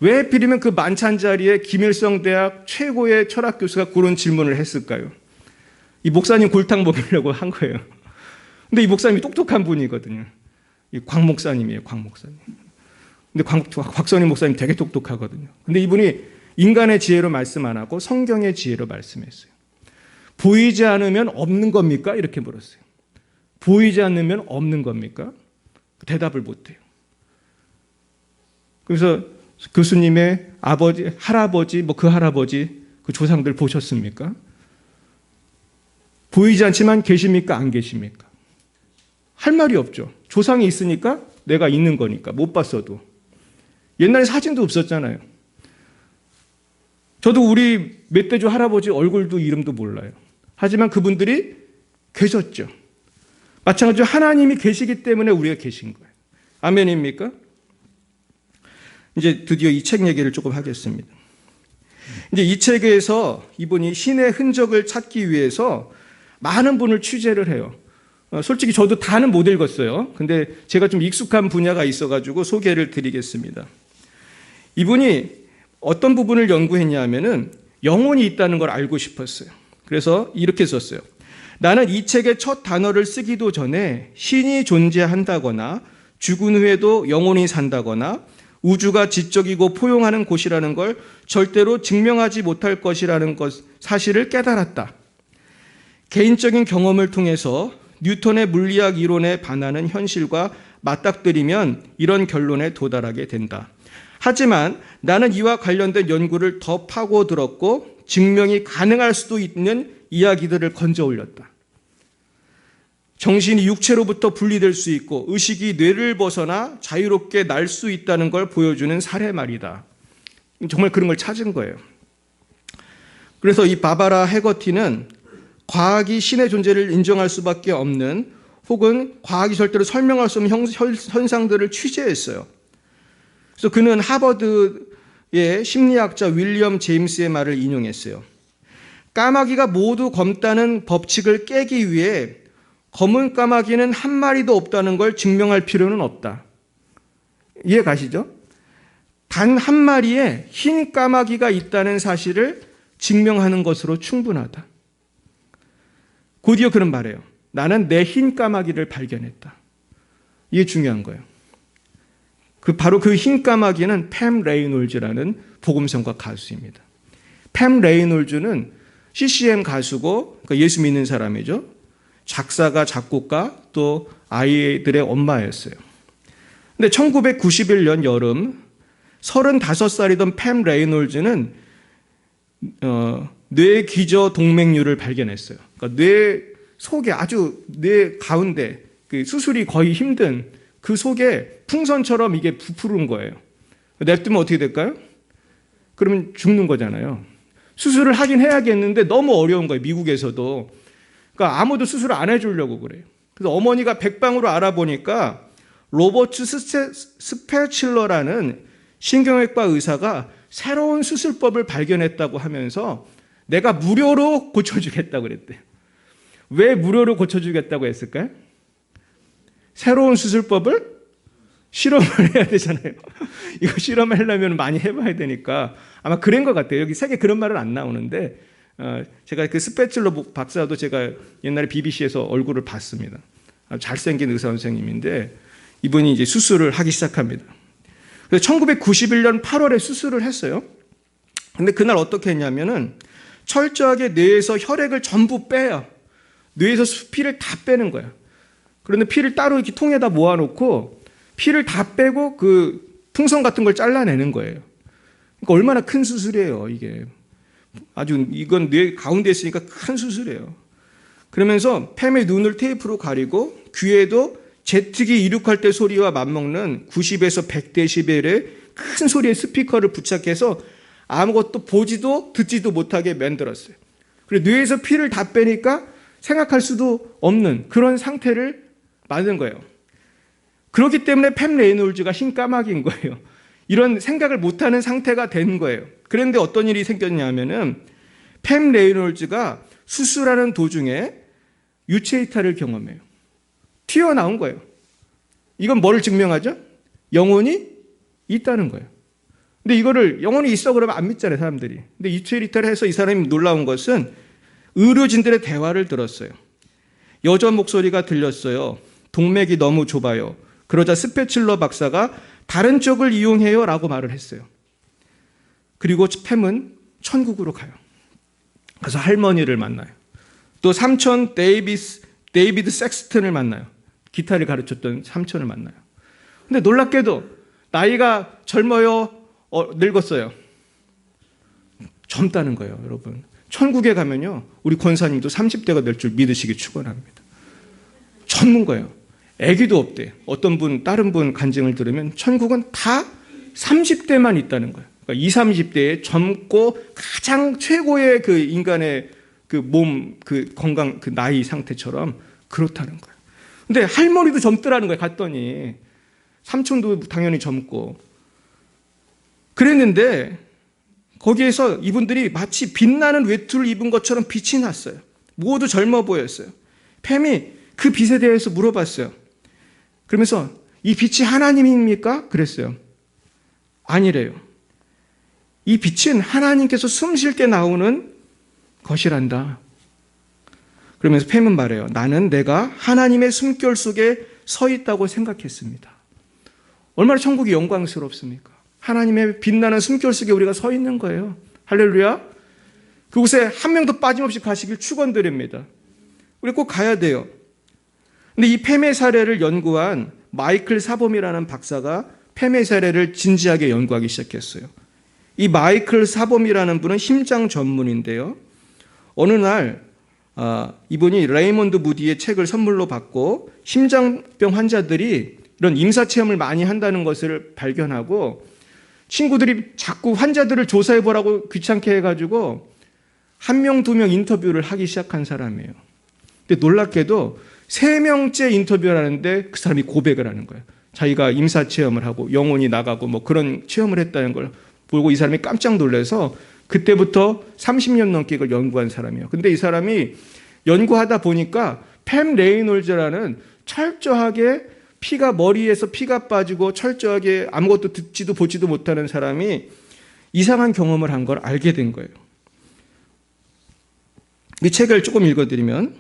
왜 하필이면 그 만찬 자리에 김일성 대학 최고의 철학 교수가 그런 질문을 했을까요? 이 목사님 골탕 먹이려고 한 거예요. 근데 이 목사님이 똑똑한 분이거든요. 이 곽 목사님이에요, 곽 목사님. 근데 곽선임 목사님 되게 똑똑하거든요. 근데 이분이 인간의 지혜로 말씀 안 하고 성경의 지혜로 말씀했어요. 보이지 않으면 없는 겁니까? 이렇게 물었어요. 보이지 않으면 없는 겁니까? 대답을 못해요. 그래서 교수님의 아버지, 할아버지, 그 할아버지, 그 조상들 보셨습니까? 보이지 않지만 계십니까? 안 계십니까? 할 말이 없죠. 조상이 있으니까 내가 있는 거니까, 못 봤어도. 옛날에 사진도 없었잖아요. 저도 우리 멧돼지 할아버지 얼굴도 이름도 몰라요. 하지만 그분들이 계셨죠. 마찬가지로 하나님이 계시기 때문에 우리가 계신 거예요. 아멘입니까? 이제 드디어 이 책 얘기를 조금 하겠습니다. 이제 이 책에서 이분이 신의 흔적을 찾기 위해서 많은 분을 취재를 해요. 솔직히 저도 다는 못 읽었어요. 근데 제가 좀 익숙한 분야가 있어가지고 소개를 드리겠습니다. 이분이 어떤 부분을 연구했냐 하면은 영혼이 있다는 걸 알고 싶었어요. 그래서 이렇게 썼어요. 나는 이 책의 첫 단어를 쓰기도 전에 신이 존재한다거나 죽은 후에도 영혼이 산다거나 우주가 지적이고 포용하는 곳이라는 걸 절대로 증명하지 못할 것이라는 사실을 깨달았다. 개인적인 경험을 통해서 뉴턴의 물리학 이론에 반하는 현실과 맞닥뜨리면 이런 결론에 도달하게 된다. 하지만 나는 이와 관련된 연구를 더 파고들었고 증명이 가능할 수도 있는 이야기들을 건져 올렸다. 정신이 육체로부터 분리될 수 있고 의식이 뇌를 벗어나 자유롭게 날 수 있다는 걸 보여주는 사례말이다. 정말 그런 걸 찾은 거예요. 그래서 이 바바라 해거티는 과학이 신의 존재를 인정할 수밖에 없는 혹은 과학이 절대로 설명할 수 없는 현상들을 취재했어요. 그래서 그는 하버드의 심리학자 윌리엄 제임스의 말을 인용했어요. 까마귀가 모두 검다는 법칙을 깨기 위해 검은 까마귀는 한 마리도 없다는 걸 증명할 필요는 없다. 이해 가시죠? 단 한 마리의 흰 까마귀가 있다는 사실을 증명하는 것으로 충분하다. 곧이어 그런 말이에요. 나는 내 흰 까마귀를 발견했다. 이게 중요한 거예요. 바로 그 흰 까마귀는 팸 레이놀즈라는 복음성가 가수입니다. 팸 레이놀즈는 CCM 가수고, 그러니까 예수 믿는 사람이죠. 작사가, 작곡가, 또 아이들의 엄마였어요. 근데 1991년 여름 35살이던 팸 레이놀즈는 뇌 기저 동맥류를 발견했어요. 그러니까 뇌 속에, 아주 뇌 가운데 그 수술이 거의 힘든 그 속에 풍선처럼 이게 부풀은 거예요. 냅두면 어떻게 될까요? 그러면 죽는 거잖아요. 수술을 하긴 해야겠는데 너무 어려운 거예요, 미국에서도. 그러니까 아무도 수술을 안 해주려고 그래요. 그래서 어머니가 백방으로 알아보니까 로버트 스패칠러라는 신경외과 의사가 새로운 수술법을 발견했다고 하면서 내가 무료로 고쳐주겠다고 그랬대요. 왜 무료로 고쳐주겠다고 했을까요? 새로운 수술법을 실험을 해야 되잖아요. 이거 실험하려면 많이 해봐야 되니까 아마 그런 것 같아요. 여기 책에 그런 말은 안 나오는데 제가 그 스패칠러 박사도 제가 옛날에 BBC에서 얼굴을 봤습니다. 잘생긴 의사 선생님인데 이분이 이제 수술을 하기 시작합니다. 그래서 1991년 8월에 수술을 했어요. 근데 그날 어떻게 했냐면은 철저하게 뇌에서 혈액을 전부 빼요. 뇌에서 피를 다 빼는 거예요. 그런데 피를 따로 이렇게 통에다 모아놓고 피를 다 빼고 그 풍선 같은 걸 잘라내는 거예요. 그러니까 얼마나 큰 수술이에요, 이게. 아주 이건 뇌 가운데 있으니까 큰 수술이에요. 그러면서 팸의 눈을 테이프로 가리고 귀에도 제트기 이륙할 때 소리와 맞먹는 90에서 100데시벨의 큰 소리의 스피커를 부착해서 아무것도 보지도 듣지도 못하게 만들었어요. 그리고 뇌에서 피를 다 빼니까 생각할 수도 없는 그런 상태를 만든 거예요. 그렇기 때문에 팸 레이놀즈가 흰 까마귀인 거예요. 이런 생각을 못하는 상태가 된 거예요. 그런데 어떤 일이 생겼냐면은 팸 레이놀즈가 수술하는 도중에 유체 이탈을 경험해요. 튀어나온 거예요. 이건 뭐를 증명하죠? 영혼이 있다는 거예요. 근데 이거를 영혼이 있어 그러면 안 믿잖아요, 사람들이. 근데 유체 이탈을 해서 이 사람이 놀라운 것은 의료진들의 대화를 들었어요. 여자 목소리가 들렸어요. 동맥이 너무 좁아요. 그러자 스패칠러 박사가 다른 쪽을 이용해요 라고 말을 했어요. 그리고 팸은 천국으로 가요. 그래서 할머니를 만나요. 또 삼촌 데이비드 섹스턴을 만나요. 기타를 가르쳤던 삼촌을 만나요. 근데 놀랍게도 나이가 젊어요? 늙었어요? 젊다는 거예요, 여러분. 천국에 가면요, 우리 권사님도 30대가 될 줄 믿으시기 축원합니다. 젊은 거예요. 아기도 없대. 어떤 분, 다른 분 간증을 들으면 천국은 다 30대만 있다는 거예요. 그러니까 20, 30대에 젊고 가장 최고의 그 인간의 그 몸, 그 건강, 그 나이 상태처럼 그렇다는 거예요. 근데 할머니도 젊더라는 거예요, 갔더니. 삼촌도 당연히 젊고. 그랬는데 거기에서 이분들이 마치 빛나는 외투를 입은 것처럼 빛이 났어요. 모두 젊어 보였어요. 팸이 그 빛에 대해서 물어봤어요. 그러면서 이 빛이 하나님입니까? 그랬어요. 아니래요. 이 빛은 하나님께서 숨 쉴 때 나오는 것이란다. 그러면서 팸은 말해요. 나는 내가 하나님의 숨결 속에 서 있다고 생각했습니다. 얼마나 천국이 영광스럽습니까? 하나님의 빛나는 숨결 속에 우리가 서 있는 거예요. 할렐루야. 그곳에 한 명도 빠짐없이 가시길 축원드립니다. 우리 꼭 가야 돼요. 근데 이 팸의 사례를 연구한 마이클 사범이라는 박사가 팸의 사례를 진지하게 연구하기 시작했어요. 이 마이클 사범이라는 분은 심장 전문인데요. 어느 날 이분이 레이몬드 무디의 책을 선물로 받고 심장병 환자들이 이런 임사체험을 많이 한다는 것을 발견하고 친구들이 자꾸 환자들을 조사해보라고 귀찮게 해가지고 한 명, 두 명 인터뷰를 하기 시작한 사람이에요. 근데 놀랍게도 3명째 인터뷰를 하는데 그 사람이 고백을 하는 거예요. 자기가 임사체험을 하고 영혼이 나가고 뭐 그런 체험을 했다는 걸 보고 이 사람이 깜짝 놀라서 그때부터 30년 넘게 이걸 연구한 사람이에요. 근데 이 사람이 연구하다 보니까 팸 레이놀즈라는 철저하게 피가 머리에서 피가 빠지고 철저하게 아무것도 듣지도 보지도 못하는 사람이 이상한 경험을 한 걸 알게 된 거예요. 이 책을 조금 읽어드리면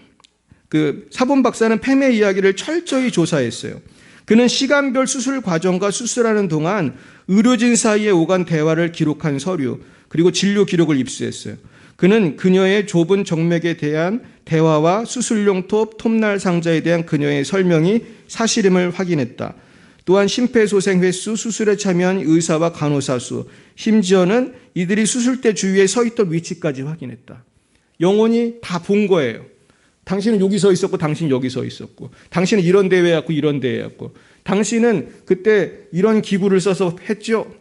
그 사본 박사는 팸의 이야기를 철저히 조사했어요. 그는 시간별 수술 과정과 수술하는 동안 의료진 사이에 오간 대화를 기록한 서류, 그리고 진료 기록을 입수했어요. 그는 그녀의 좁은 정맥에 대한 대화와 수술용 톱날 상자에 대한 그녀의 설명이 사실임을 확인했다. 또한 심폐소생 횟수, 수술에 참여한 의사와 간호사 수, 심지어는 이들이 수술대 주위에 서 있던 위치까지 확인했다. 영혼이 다 본 거예요. 당신은 여기 서 있었고, 당신은 여기 서 있었고, 당신은 이런 대회에 왔고, 이런 대회에 왔고, 당신은 그때 이런 기구를 써서 했죠.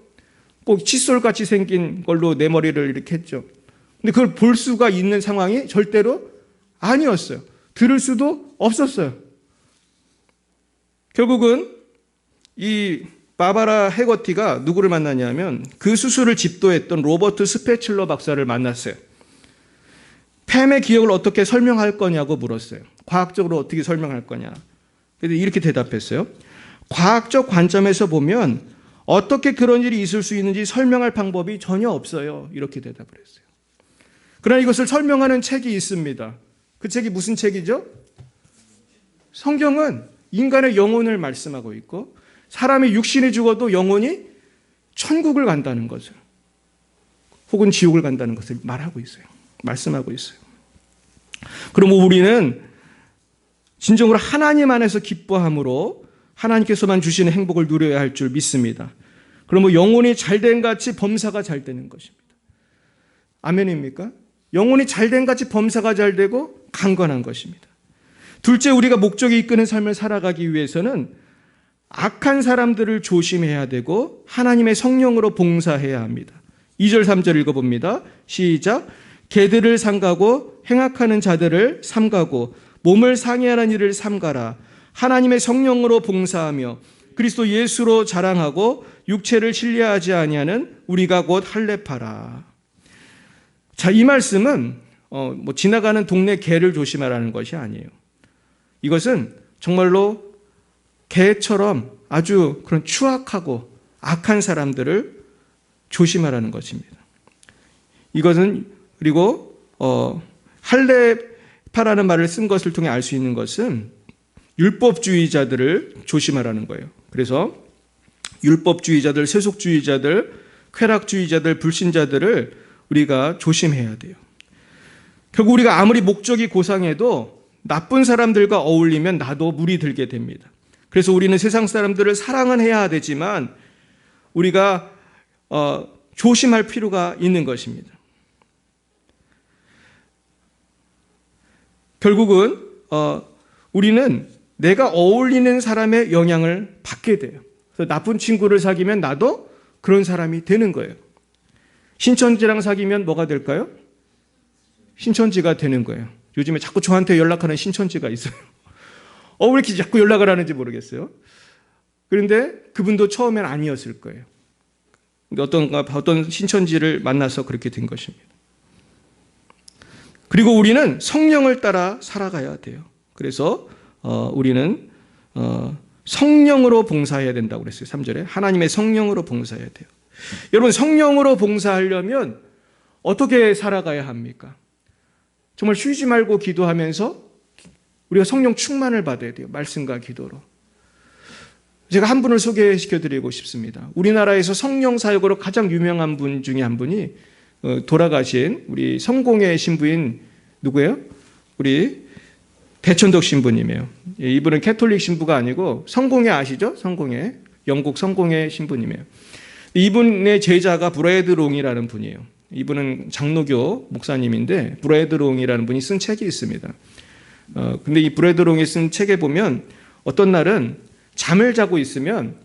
꼭 칫솔같이 생긴 걸로 내 머리를 이렇게 했죠. 근데 그걸 볼 수가 있는 상황이 절대로 아니었어요. 들을 수도 없었어요. 결국은 이 바바라 해거티가 누구를 만나냐면 그 수술을 집도했던 로버트 스패칠러 박사를 만났어요. 폐암의 기억을 어떻게 설명할 거냐고 물었어요. 과학적으로 어떻게 설명할 거냐. 그래서 이렇게 대답했어요. 과학적 관점에서 보면 어떻게 그런 일이 있을 수 있는지 설명할 방법이 전혀 없어요. 이렇게 대답을 했어요. 그러나 이것을 설명하는 책이 있습니다. 그 책이 무슨 책이죠? 성경은 인간의 영혼을 말씀하고 있고 사람이 육신이 죽어도 영혼이 천국을 간다는 것을 혹은 지옥을 간다는 것을 말하고 있어요. 말씀하고 있어요. 그럼 우리는 진정으로 하나님 안에서 기뻐함으로 하나님께서만 주시는 행복을 누려야 할 줄 믿습니다. 그러면 영혼이 잘된 같이 범사가 잘 되는 것입니다. 아멘입니까? 영혼이 잘된 같이 범사가 잘 되고 강건한 것입니다. 둘째, 우리가 목적이 이끄는 삶을 살아가기 위해서는 악한 사람들을 조심해야 되고 하나님의 성령으로 봉사해야 합니다. 2절 3절 읽어봅니다. 시작. 개들을 삼가고 행악하는 자들을 삼가고 몸을 상해하는 일을 삼가라. 하나님의 성령으로 봉사하며 그리스도 예수로 자랑하고 육체를 신뢰하지 아니하는 우리가 곧 할례파라. 자, 이 말씀은 지나가는 동네 개를 조심하라는 것이 아니에요. 이것은 정말로 개처럼 아주 그런 추악하고 악한 사람들을 조심하라는 것입니다. 이것은 그리고 할례파라는 말을 쓴 것을 통해 알 수 있는 것은 율법주의자들을 조심하라는 거예요. 그래서 율법주의자들, 세속주의자들, 쾌락주의자들, 불신자들을 우리가 조심해야 돼요. 결국 우리가 아무리 목적이 고상해도 나쁜 사람들과 어울리면 나도 물이 들게 됩니다. 그래서 우리는 세상 사람들을 사랑은 해야 되지만 우리가 조심할 필요가 있는 것입니다. 결국은 우리는 내가 어울리는 사람의 영향을 받게 돼요. 그래서 나쁜 친구를 사귀면 나도 그런 사람이 되는 거예요. 신천지랑 사귀면 뭐가 될까요? 신천지가 되는 거예요. 요즘에 자꾸 저한테 연락하는 신천지가 있어요. 왜 이렇게 자꾸 연락을 하는지 모르겠어요. 그런데 그분도 처음엔 아니었을 거예요. 근데 어떤 신천지를 만나서 그렇게 된 것입니다. 그리고 우리는 성령을 따라 살아가야 돼요. 그래서 우리는 성령으로 봉사해야 된다고 그랬어요. 3절에 하나님의 성령으로 봉사해야 돼요. 여러분, 성령으로 봉사하려면 어떻게 살아가야 합니까? 정말 쉬지 말고 기도하면서 우리가 성령 충만을 받아야 돼요. 말씀과 기도로. 제가 한 분을 소개시켜드리고 싶습니다. 우리나라에서 성령 사역으로 가장 유명한 분 중에 한 분이 돌아가신 우리 성공회 신부인 누구예요? 우리 대천덕 신부님이에요. 이분은 캐톨릭 신부가 아니고 성공회 아시죠? 성공회. 영국 성공회 신부님이에요. 이분의 제자가 브래드 롱이라는 분이에요. 이분은 장로교 목사님인데 브래드 롱이라는 분이 쓴 책이 있습니다. 근데 이 브래드 롱이 쓴 책에 보면 어떤 날은 잠을 자고 있으면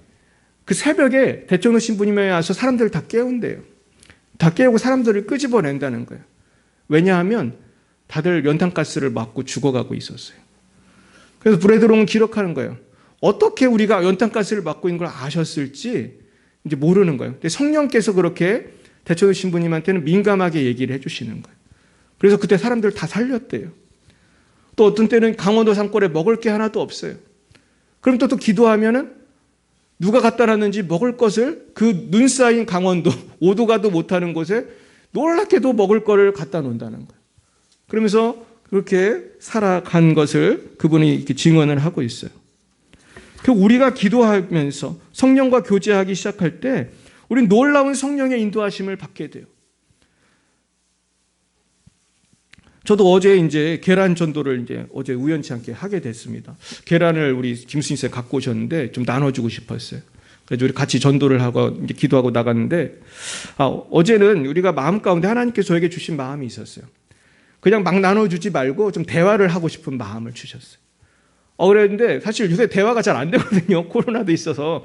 그 새벽에 대천덕 신부님이 와서 사람들을 다 깨운대요. 다 깨우고 사람들을 끄집어낸다는 거예요. 왜냐하면 다들 연탄가스를 맞고 죽어가고 있었어요. 그래서 브래드 롱은 기록하는 거예요. 어떻게 우리가 연탄가스를 맞고 있는 걸 아셨을지 이제 모르는 거예요. 근데 성령께서 그렇게 대천덕 신부님한테는 민감하게 얘기를 해주시는 거예요. 그래서 그때 사람들 다 살렸대요. 또 어떤 때는 강원도 산골에 먹을 게 하나도 없어요. 그럼 또 기도하면은 누가 갖다 놨는지 먹을 것을 그 눈 쌓인 강원도 5도 가도 못하는 곳에 놀랍게도 먹을 거를 갖다 놓는다는 거예요. 그러면서 그렇게 살아간 것을 그분이 이렇게 증언을 하고 있어요. 우리가 기도하면서 성령과 교제하기 시작할 때 우리는 놀라운 성령의 인도하심을 받게 돼요. 저도 어제 이제 계란 전도를 이제 어제 우연치 않게 하게 됐습니다. 계란을 우리 김수진 씨가 갖고 오셨는데 좀 나눠주고 싶었어요. 그래서 우리 같이 전도를 하고 이제 기도하고 나갔는데, 어제는 우리가 마음 가운데 하나님께서 저에게 주신 마음이 있었어요. 그냥 막 나눠주지 말고 좀 대화를 하고 싶은 마음을 주셨어요. 그랬는데 사실 요새 대화가 잘 안 되거든요. 코로나도 있어서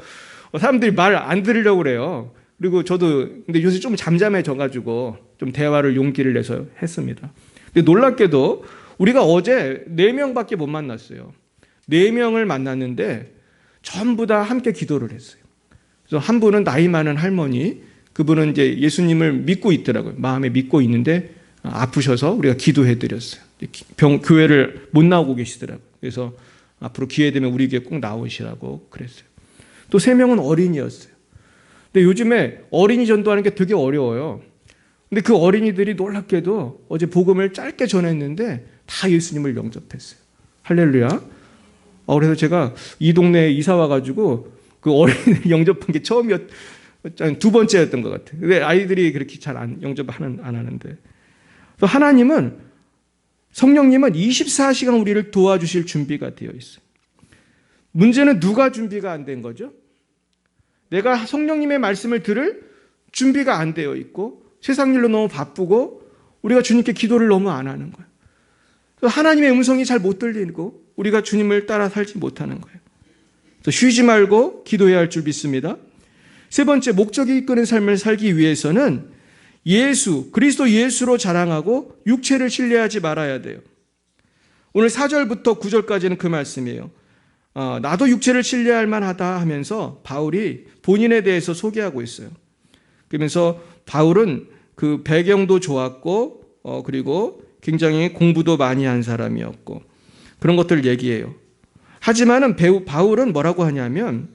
사람들이 말 안 들으려고 그래요. 그리고 저도 근데 요새 좀 잠잠해져가지고 좀 대화를 용기를 내서 했습니다. 근데 놀랍게도 우리가 어제 4명밖에 못 만났어요. 4명을 만났는데 전부 다 함께 기도를 했어요. 그래서 한 분은 나이 많은 할머니, 그분은 이제 예수님을 믿고 있더라고요. 마음에 믿고 있는데 아프셔서 우리가 기도해 드렸어요. 교회를 못 나오고 계시더라고요. 그래서 앞으로 기회 되면 우리 교회 꼭 나오시라고 그랬어요. 또 3명은 어린이였어요. 근데 요즘에 어린이 전도하는 게 되게 어려워요. 근데 그 어린이들이 놀랍게도 어제 복음을 짧게 전했는데 다 예수님을 영접했어요. 할렐루야. 그래서 제가 이 동네에 이사 와가지고 그 어린이들 영접한 게 두 번째였던 것 같아요. 근데 아이들이 그렇게 잘 영접 안 하는데. 하나님은, 성령님은 24시간 우리를 도와주실 준비가 되어 있어요. 문제는 누가 준비가 안 된 거죠? 내가 성령님의 말씀을 들을 준비가 안 되어 있고 세상 일로 너무 바쁘고 우리가 주님께 기도를 너무 안 하는 거예요. 하나님의 음성이 잘 못 들리고 우리가 주님을 따라 살지 못하는 거예요. 쉬지 말고 기도해야 할 줄 믿습니다. 세 번째, 목적이 이끄는 삶을 살기 위해서는 그리스도 예수로 자랑하고 육체를 신뢰하지 말아야 돼요. 오늘 4절부터 9절까지는 그 말씀이에요. 나도 육체를 신뢰할 만하다 하면서 바울이 본인에 대해서 소개하고 있어요. 그러면서 바울은 그 배경도 좋았고 그리고 굉장히 공부도 많이 한 사람이었고 그런 것들을 얘기해요. 하지만은 바울은 뭐라고 하냐면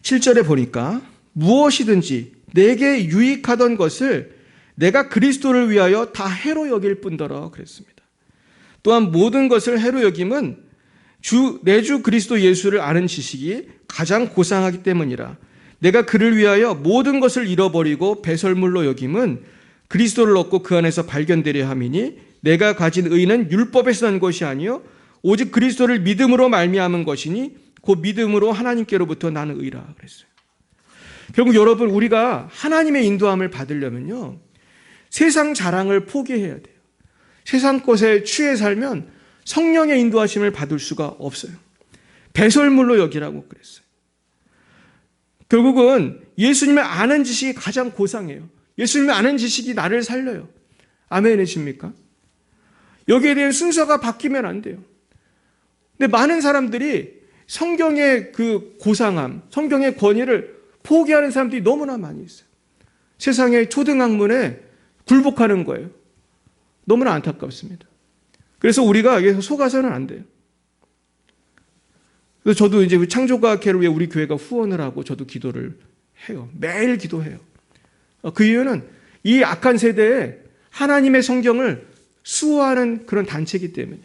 7절에 보니까 무엇이든지 내게 유익하던 것을 내가 그리스도를 위하여 다 해로 여길 뿐더러 그랬습니다. 또한 모든 것을 해로 여김은 내 주 그리스도 예수를 아는 지식이 가장 고상하기 때문이라. 내가 그를 위하여 모든 것을 잃어버리고 배설물로 여김은 그리스도를 얻고 그 안에서 발견되려 함이니 내가 가진 의는 율법에서 난 것이 아니요 오직 그리스도를 믿음으로 말미암은 것이니 그 믿음으로 하나님께로부터 나는 의라 그랬어요. 결국 여러분, 우리가 하나님의 인도함을 받으려면요 세상 자랑을 포기해야 돼요. 세상 것에 취해 살면 성령의 인도하심을 받을 수가 없어요. 배설물로 여기라고 그랬어요. 결국은 예수님을 아는 지식이 가장 고상해요. 예수님을 아는 지식이 나를 살려요. 아멘이십니까? 여기에 대한 순서가 바뀌면 안 돼요. 근데 많은 사람들이 성경의 그 고상함, 성경의 권위를 포기하는 사람들이 너무나 많이 있어요. 세상의 초등학문에 굴복하는 거예요. 너무나 안타깝습니다. 그래서 우리가 여기서 속아서는 안 돼요. 그래서 저도 이제 창조과학회를 위해 우리 교회가 후원을 하고 저도 기도를 해요. 매일 기도해요. 그 이유는 이 악한 세대에 하나님의 성경을 수호하는 그런 단체이기 때문에.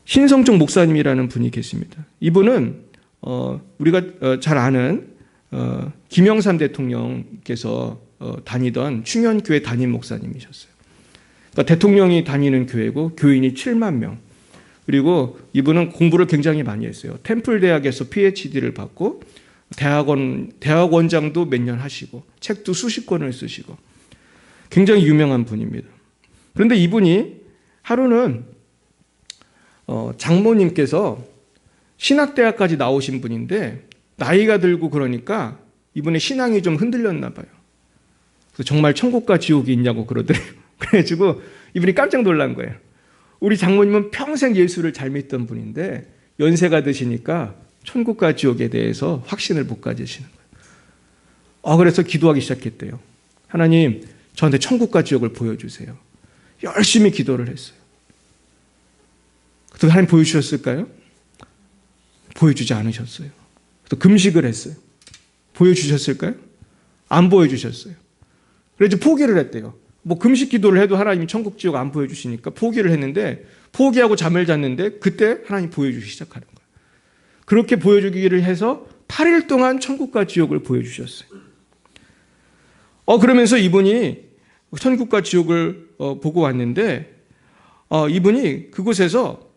신성종 목사님이라는 분이 계십니다. 이분은 우리가 잘 아는 김영삼 대통령께서 다니던 충현교회 담임 목사님이셨어요. 그러니까 대통령이 다니는 교회고 교인이 7만 명. 그리고 이분은 공부를 굉장히 많이 했어요. 템플 대학에서 PhD를 받고 대학원장도 몇 년 하시고 책도 수십 권을 쓰시고 굉장히 유명한 분입니다. 그런데 이분이 하루는 장모님께서 신학대학까지 나오신 분인데 나이가 들고 그러니까 이분의 신앙이 좀 흔들렸나 봐요. 그래서 정말 천국과 지옥이 있냐고 그러더래요. 그래가지고 이분이 깜짝 놀란 거예요. 우리 장모님은 평생 예수를 잘 믿던 분인데 연세가 드시니까 천국과 지옥에 대해서 확신을 못 가지시는 거예요. 그래서 기도하기 시작했대요. 하나님, 저한테 천국과 지옥을 보여주세요. 열심히 기도를 했어요. 그래서 하나님 보여주셨을까요? 보여주지 않으셨어요. 또 금식을 했어요. 보여주셨을까요? 안 보여주셨어요. 그래서 포기를 했대요. 금식 기도를 해도 하나님이 천국 지옥 안 보여주시니까 포기를 했는데 포기하고 잠을 잤는데 그때 하나님 보여주기 시작하는 거예요. 그렇게 보여주기를 해서 8일 동안 천국과 지옥을 보여주셨어요. 그러면서 이분이 천국과 지옥을 보고 왔는데 이분이 그곳에서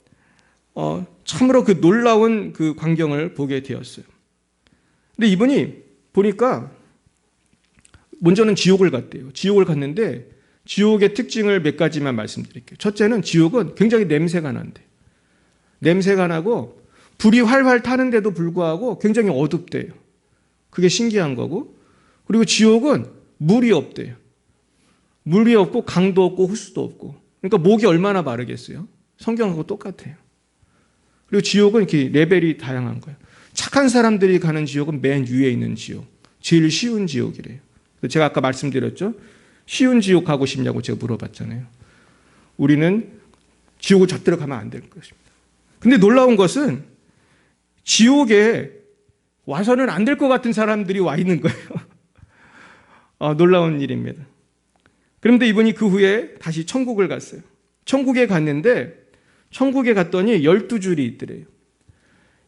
참으로 그 놀라운 그 광경을 보게 되었어요. 근데 이분이 보니까 먼저는 지옥을 갔대요. 지옥을 갔는데 지옥의 특징을 몇 가지만 말씀드릴게요. 첫째는 지옥은 굉장히 냄새가 난대요. 냄새가 나고 불이 활활 타는데도 불구하고 굉장히 어둡대요. 그게 신기한 거고, 그리고 지옥은 물이 없대요. 물이 없고 강도 없고 호수도 없고, 그러니까 목이 얼마나 마르겠어요? 성경하고 똑같아요. 그리고 지옥은 이렇게 레벨이 다양한 거예요. 착한 사람들이 가는 지옥은 맨 위에 있는 지옥, 제일 쉬운 지옥이래요. 제가 아까 말씀드렸죠? 쉬운 지옥 가고 싶냐고 제가 물어봤잖아요. 우리는 지옥을 절대로 가면 안 될 것입니다. 근데 놀라운 것은 지옥에 와서는 안 될 것 같은 사람들이 와 있는 거예요. 놀라운 일입니다. 그런데 이분이 그 후에 다시 천국을 갔어요. 천국에 갔는데 천국에 갔더니 12줄이 있더래요.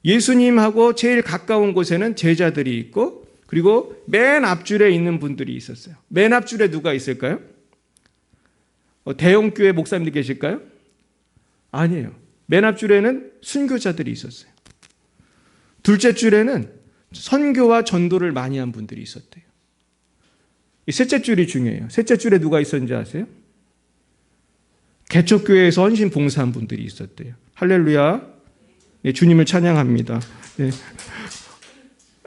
예수님하고 제일 가까운 곳에는 제자들이 있고, 그리고 맨 앞줄에 있는 분들이 있었어요. 맨 앞줄에 누가 있을까요? 대형교회 목사님들 계실까요? 아니에요. 맨 앞줄에는 순교자들이 있었어요. 둘째 줄에는 선교와 전도를 많이 한 분들이 있었대요. 이 셋째 줄이 중요해요. 셋째 줄에 누가 있었는지 아세요? 개척교회에서 헌신 봉사한 분들이 있었대요. 할렐루야. 네, 주님을 찬양합니다. 네.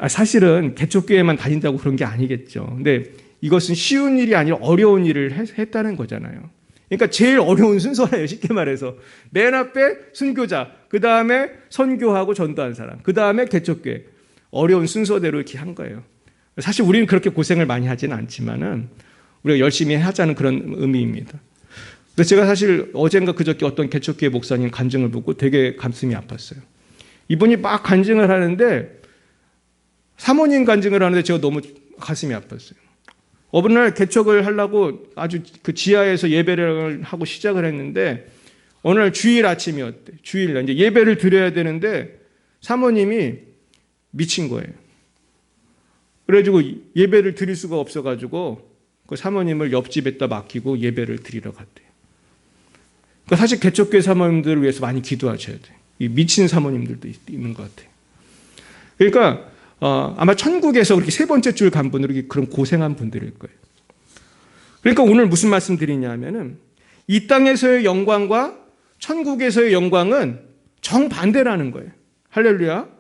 사실은 개척교회만 다닌다고 그런 게 아니겠죠. 근데 이것은 쉬운 일이 아니라 어려운 일을 했다는 거잖아요. 그러니까 제일 어려운 순서예요. 쉽게 말해서. 맨 앞에 순교자, 그 다음에 선교하고 전도한 사람, 그 다음에 개척교회. 어려운 순서대로 이렇게 한 거예요. 사실 우리는 그렇게 고생을 많이 하지는 않지만은 우리가 열심히 하자는 그런 의미입니다. 그래서 제가 사실 어젠가 그저께 어떤 개척교회 목사님 간증을 보고 되게 가슴이 아팠어요. 이분이 막 간증을 하는데, 사모님 간증을 하는데 제가 너무 가슴이 아팠어요. 어느 날 개척을 하려고 아주 그 지하에서 예배를 하고 시작을 했는데, 어느 날 주일 아침이었대. 주일날 이제 예배를 드려야 되는데 사모님이 미친 거예요. 그래가지고 예배를 드릴 수가 없어가지고 그 사모님을 옆집에다 맡기고 예배를 드리러 갔대요. 그러니까 사실 개척교회 사모님들을 위해서 많이 기도하셔야 돼요. 이 미친 사모님들도 있는 것 같아요. 그러니까 아마 천국에서 그렇게 세 번째 줄 간 분들이 그런 고생한 분들일 거예요. 그러니까 오늘 무슨 말씀 드리냐면은 이 땅에서의 영광과 천국에서의 영광은 정반대라는 거예요. 할렐루야.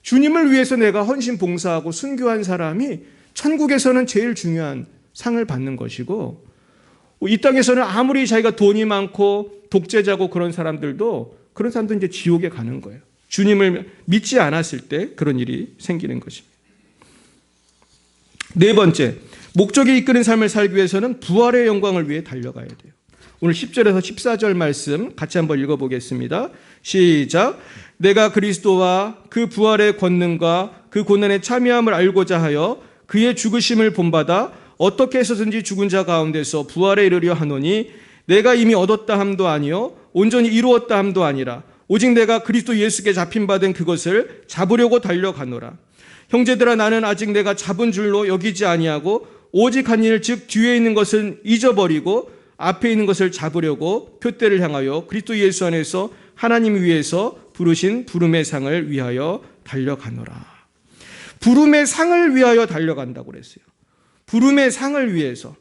주님을 위해서 내가 헌신 봉사하고 순교한 사람이 천국에서는 제일 중요한 상을 받는 것이고, 이 땅에서는 아무리 자기가 돈이 많고 독재자고 그런 사람들도 이제 지옥에 가는 거예요. 주님을 믿지 않았을 때 그런 일이 생기는 것입니다. 네 번째, 목적이 이끄는 삶을 살기 위해서는 부활의 영광을 위해 달려가야 돼요. 오늘 10절에서 14절 말씀 같이 한번 읽어보겠습니다. 시작. 내가 그리스도와 그 부활의 권능과 그 고난의 참여함을 알고자 하여 그의 죽으심을 본받아 어떻게 해서든지 죽은 자 가운데서 부활에 이르려 하노니, 내가 이미 얻었다 함도 아니요 온전히 이루었다 함도 아니라 오직 내가 그리스도 예수께 잡힌 바 된 그것을 잡으려고 달려가노라. 형제들아, 나는 아직 내가 잡은 줄로 여기지 아니하고 오직 한 일, 즉 뒤에 있는 것은 잊어버리고 앞에 있는 것을 잡으려고 표대를 향하여 그리스도 예수 안에서 하나님 위에서 부르신 부름의 상을 위하여 달려가노라. 부름의 상을 위하여 달려간다고 그랬어요. 부름의 상을 위해서.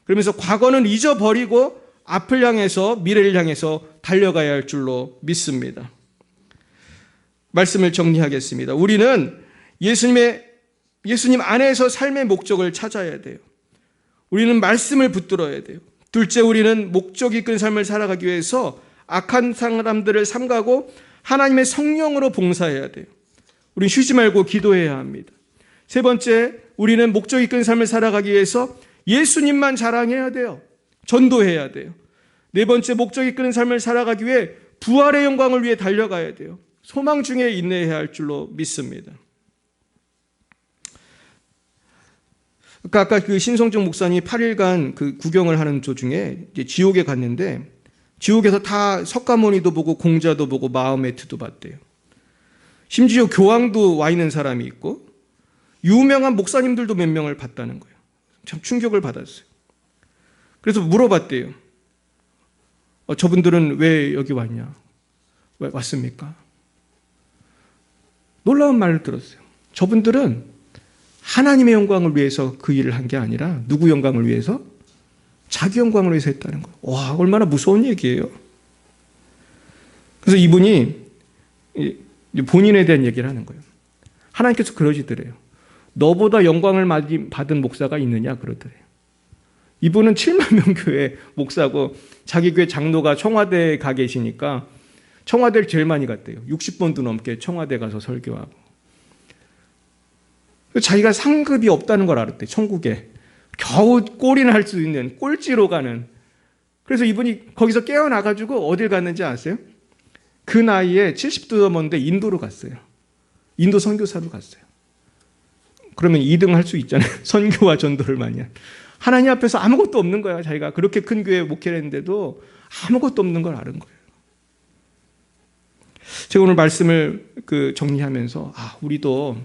그러면서 과거는 잊어버리고 앞을 향해서, 미래를 향해서 달려가야 할 줄로 믿습니다. 말씀을 정리하겠습니다. 우리는 예수님 안에서 삶의 목적을 찾아야 돼요. 우리는 말씀을 붙들어야 돼요. 둘째, 우리는 목적 이끈 삶을 살아가기 위해서 악한 사람들을 삼가고 하나님의 성령으로 봉사해야 돼요. 우리는 쉬지 말고 기도해야 합니다. 세 번째, 우리는 목적 이끈 삶을 살아가기 위해서 예수님만 자랑해야 돼요. 전도해야 돼요. 네 번째, 목적 이끄는 삶을 살아가기 위해 부활의 영광을 위해 달려가야 돼요. 소망 중에 인내해야 할 줄로 믿습니다. 아까 그 신성정 목사님이 8일간 그 구경을 하는 도중에 이제 지옥에 갔는데, 지옥에서 다 석가모니도 보고 공자도 보고 마호메트도 봤대요. 심지어 교황도 와 있는 사람이 있고 유명한 목사님들도 몇 명을 봤다는 거예요. 참 충격을 받았어요. 그래서 물어봤대요. 저분들은 왜 여기 왔냐? 왜 왔습니까? 놀라운 말을 들었어요. 저분들은 하나님의 영광을 위해서 그 일을 한 게 아니라 누구 영광을 위해서? 자기 영광을 위해서 했다는 거예요. 와, 얼마나 무서운 얘기예요. 그래서 이분이 본인에 대한 얘기를 하는 거예요. 하나님께서 그러시더래요. 너보다 영광을 받은 목사가 있느냐 그러더래요. 이분은 7만 명 교회 목사고 자기 교회 장로가 청와대에 가 계시니까 청와대를 제일 많이 갔대요. 60번도 넘게 청와대 가서 설교하고. 자기가 상급이 없다는 걸 알았대요. 천국에. 겨우 꼴이나 할 수 있는 꼴찌로 가는. 그래서 이분이 거기서 깨어나가지고 어딜 갔는지 아세요? 그 나이에 70도 넘었는데 인도로 갔어요. 인도 선교사로 갔어요. 그러면 2등 할 수 있잖아요. 선교와 전도를 많이 한. 하나님 앞에서 아무것도 없는 거야. 자기가 그렇게 큰 교회에 목회를 했는데도 아무것도 없는 걸 아는 거예요. 제가 오늘 말씀을 정리하면서 우리도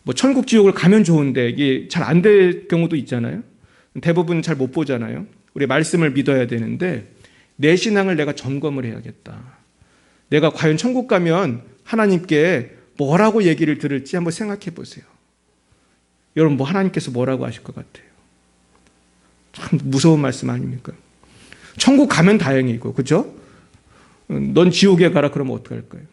뭐 천국 지옥을 가면 좋은데 이게 잘 안 될 경우도 있잖아요. 대부분 잘 못 보잖아요. 우리 말씀을 믿어야 되는데 내 신앙을 내가 점검을 해야겠다. 내가 과연 천국 가면 하나님께 뭐라고 얘기를 들을지 한번 생각해 보세요. 여러분 뭐 하나님께서 뭐라고 하실 것 같아요? 참 무서운 말씀 아닙니까? 천국 가면 다행이고, 그렇죠? 넌 지옥에 가라 그러면 어떡할 거예요?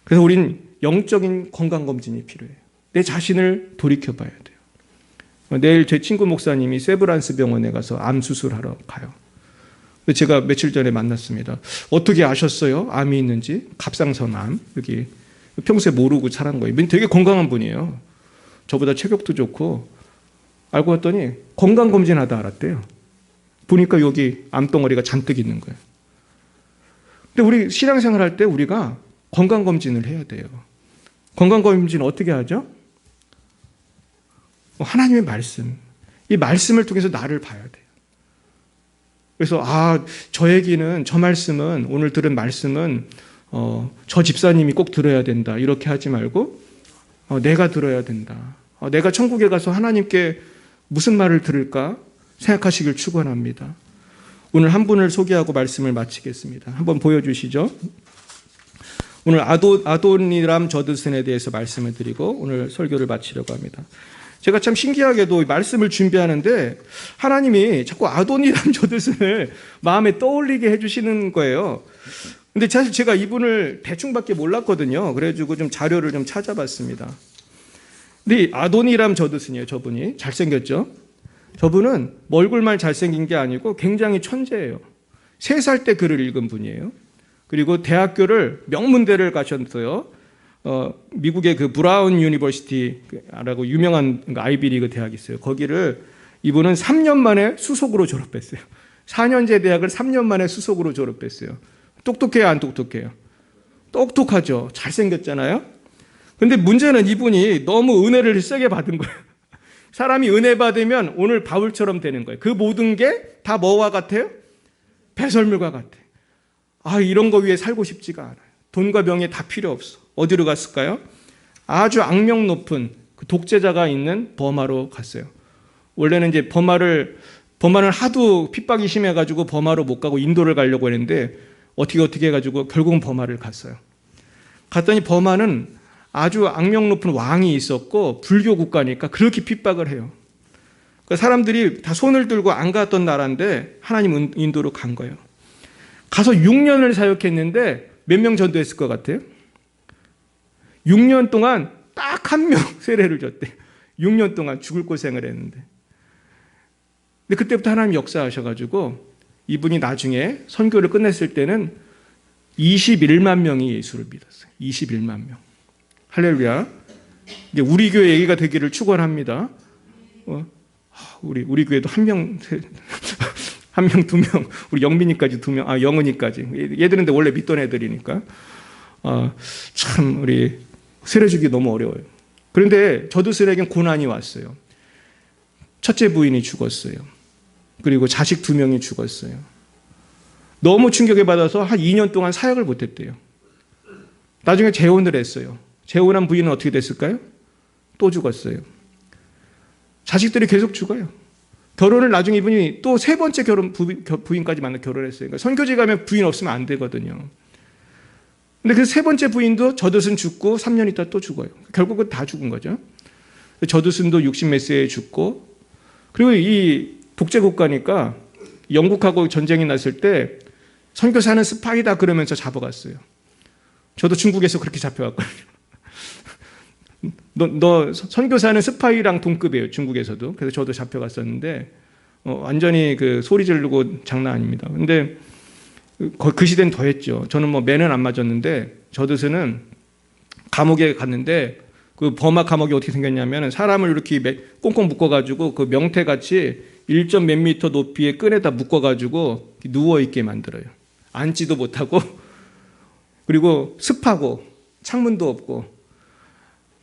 그래서 우린 영적인 건강검진이 필요해요. 내 자신을 돌이켜봐야 돼요. 내일 제 친구 목사님이 세브란스 병원에 가서 암 수술하러 가요. 제가 며칠 전에 만났습니다. 어떻게 아셨어요? 암이 있는지? 갑상선암. 여기 평소에 모르고 자란 거예요. 되게 건강한 분이에요. 저보다 체격도 좋고. 알고 봤더니 건강검진하다 알았대요. 보니까 여기 암덩어리가 잔뜩 있는 거예요. 근데 우리 신앙생활 할 때 우리가 건강검진을 해야 돼요. 건강검진 어떻게 하죠? 하나님의 말씀. 이 말씀을 통해서 나를 봐야 돼요. 그래서 저 얘기는, 저 말씀은, 오늘 들은 말씀은 저 집사님이 꼭 들어야 된다. 이렇게 하지 말고 내가 들어야 된다. 내가 천국에 가서 하나님께 무슨 말을 들을까 생각하시길 축원합니다. 오늘 한 분을 소개하고 말씀을 마치겠습니다. 한번 보여주시죠. 오늘 아도니람 저드슨에 대해서 말씀을 드리고 오늘 설교를 마치려고 합니다. 제가 참 신기하게도 말씀을 준비하는데 하나님이 자꾸 아도니람 저드슨을 마음에 떠올리게 해주시는 거예요. 근데 사실 제가 이분을 대충밖에 몰랐거든요. 그래가지고 좀 자료를 좀 찾아봤습니다. 근데 아도니람 저드슨이에요. 저분이 잘생겼죠. 저분은 얼굴만 잘생긴 게 아니고 굉장히 천재예요. 3살 때 글을 읽은 분이에요. 그리고 대학교를 명문대를 가셨어요. 미국의 그 브라운 유니버시티라고 유명한 아이비리그 대학이 있어요. 거기를 이분은 3년 만에 수석으로 졸업했어요. 4년제 대학을 3년 만에 수석으로 졸업했어요. 똑똑해요, 안 똑똑해요? 똑똑하죠. 잘생겼잖아요. 근데 문제는 이분이 너무 은혜를 세게 받은 거예요. 사람이 은혜 받으면 오늘 바울처럼 되는 거예요. 그 모든 게 다 뭐와 같아요? 배설물과 같아요. 이런 거 위에 살고 싶지가 않아요. 돈과 명예 다 필요 없어. 어디로 갔을까요? 아주 악명 높은 그 독재자가 있는 버마로 갔어요. 원래는 이제 버마는 하도 핍박이 심해가지고 버마로 못 가고 인도를 가려고 했는데 어떻게 해가지고 결국은 버마를 갔어요. 갔더니 버마는 아주 악명 높은 왕이 있었고 불교 국가니까 그렇게 핍박을 해요. 그러니까 사람들이 다 손을 들고 안 갔던 나라인데 하나님 인도로 간 거예요. 가서 6년을 사역했는데 몇 명 전도했을 것 같아요? 6년 동안 딱 1명 세례를 줬대. 6년 동안 죽을 고생을 했는데. 근데 그때부터 하나님 역사하셔가지고 이분이 나중에 선교를 끝냈을 때는 21만 명이 예수를 믿었어요. 21만 명. 할렐루야. 이제 우리 교회 얘기가 되기를 축원합니다. 우리 교회도 한 명, 두 명, 우리 영민이까지 2명, 영은이까지. 얘들은 근데 원래 믿던 애들이니까. 참, 우리 세례 주기 너무 어려워요. 그런데 저드슨에겐 고난이 왔어요. 첫째 부인이 죽었어요. 그리고 자식 2명이 죽었어요. 너무 충격에 받아서 한 2년 동안 사역을 못했대요. 나중에 재혼을 했어요. 재혼한 부인은 어떻게 됐을까요? 또 죽었어요. 자식들이 계속 죽어요. 결혼을 나중에 이분이 또 세 번째 부인까지 만나 결혼했어요. 그러니까 선교지 가면 부인 없으면 안 되거든요. 근데 그 세 번째 부인도 젖옷은 죽고 3년 있다 또 죽어요. 결국은 다 죽은 거죠. 젖옷은도 60몇 세에 죽고, 그리고 이 독재국가니까 영국하고 전쟁이 났을 때 선교사는 스파이다 그러면서 잡아갔어요. 저도 중국에서 그렇게 잡혀갔거든요. 너 선교사는 스파이랑 동급이에요, 중국에서도. 그래서 저도 잡혀갔었는데 완전히 그 소리 지르고 장난 아닙니다. 근데 그 시대는 더 했죠. 저는 뭐 매는 안 맞았는데 저도서는 감옥에 갔는데 그 버마 감옥이 어떻게 생겼냐면 사람을 이렇게 꽁꽁 묶어가지고 그 명태같이 1점 몇 미터 높이의 끈에다 묶어가지고 누워있게 만들어요. 앉지도 못하고 그리고 습하고 창문도 없고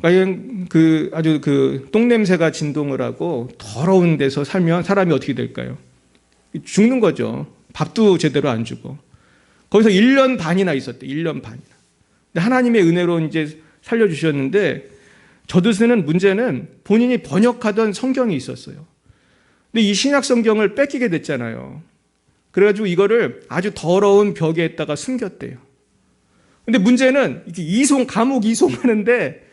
아주 그 똥냄새가 진동을 하고 더러운 데서 살면 사람이 어떻게 될까요? 죽는 거죠. 밥도 제대로 안 주고. 거기서 1년 반이나 있었대. 1년 반이나. 근데 하나님의 은혜로 이제 살려주셨는데 저드스는 문제는 본인이 번역하던 성경이 있었어요. 근데 이 신약 성경을 뺏기게 됐잖아요. 그래가지고 이거를 아주 더러운 벽에다가 숨겼대요. 근데 문제는 이렇게 감옥 이송하는데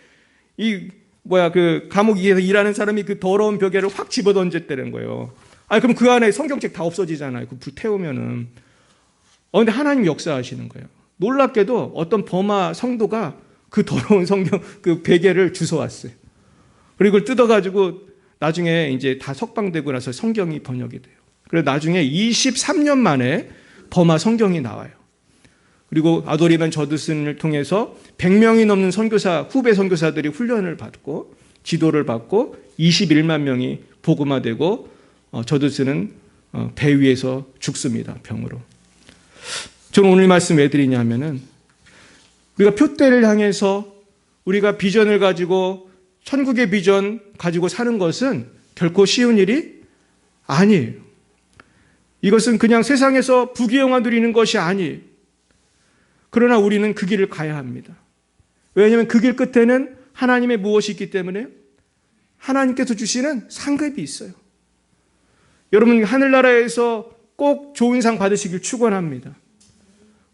그 감옥에서 일하는 사람이 그 더러운 벽에를 확 집어던졌다는 거예요. 아니, 그럼 그 안에 성경책 다 없어지잖아요. 그 불 태우면은. 근데 하나님 역사하시는 거예요. 놀랍게도 어떤 버마 성도가 그 더러운 성경, 그 베개를 주워왔어요. 그리고 그걸 뜯어가지고 나중에 이제 다 석방되고 나서 성경이 번역이 돼요. 그래서 나중에 23년 만에 버마 성경이 나와요. 그리고 아도리반 저드슨을 통해서 100명이 넘는 후배 선교사들이 훈련을 받고 지도를 받고 21만 명이 복음화되고 저드슨은 배 위에서 죽습니다. 병으로. 저는 오늘 말씀 왜 드리냐면은 우리가 표대를 향해서 우리가 비전을 가지고 천국의 비전 가지고 사는 것은 결코 쉬운 일이 아니에요. 이것은 그냥 세상에서 부귀영화 누리는 것이 아니에요. 그러나 우리는 그 길을 가야 합니다. 왜냐하면 그 길 끝에는 하나님의 무엇이 있기 때문에 하나님께서 주시는 상급이 있어요. 여러분 하늘나라에서 꼭 좋은 상 받으시길 축원합니다.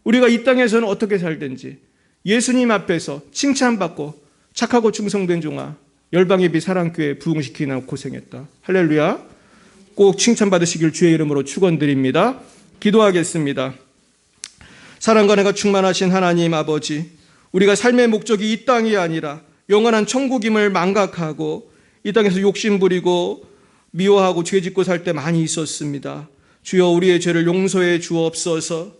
우리가 이 땅에서는 어떻게 살든지 예수님 앞에서 칭찬받고 착하고 충성된 종아 열방의 비 사랑교회 부흥시키나 고생했다. 할렐루야. 꼭 칭찬받으시길 주의 이름으로 축원드립니다. 기도하겠습니다. 사랑과 은혜가 충만하신 하나님 아버지, 우리가 삶의 목적이 이 땅이 아니라 영원한 천국임을 망각하고 이 땅에서 욕심부리고 미워하고 죄짓고 살 때 많이 있었습니다. 주여 우리의 죄를 용서해 주옵소서.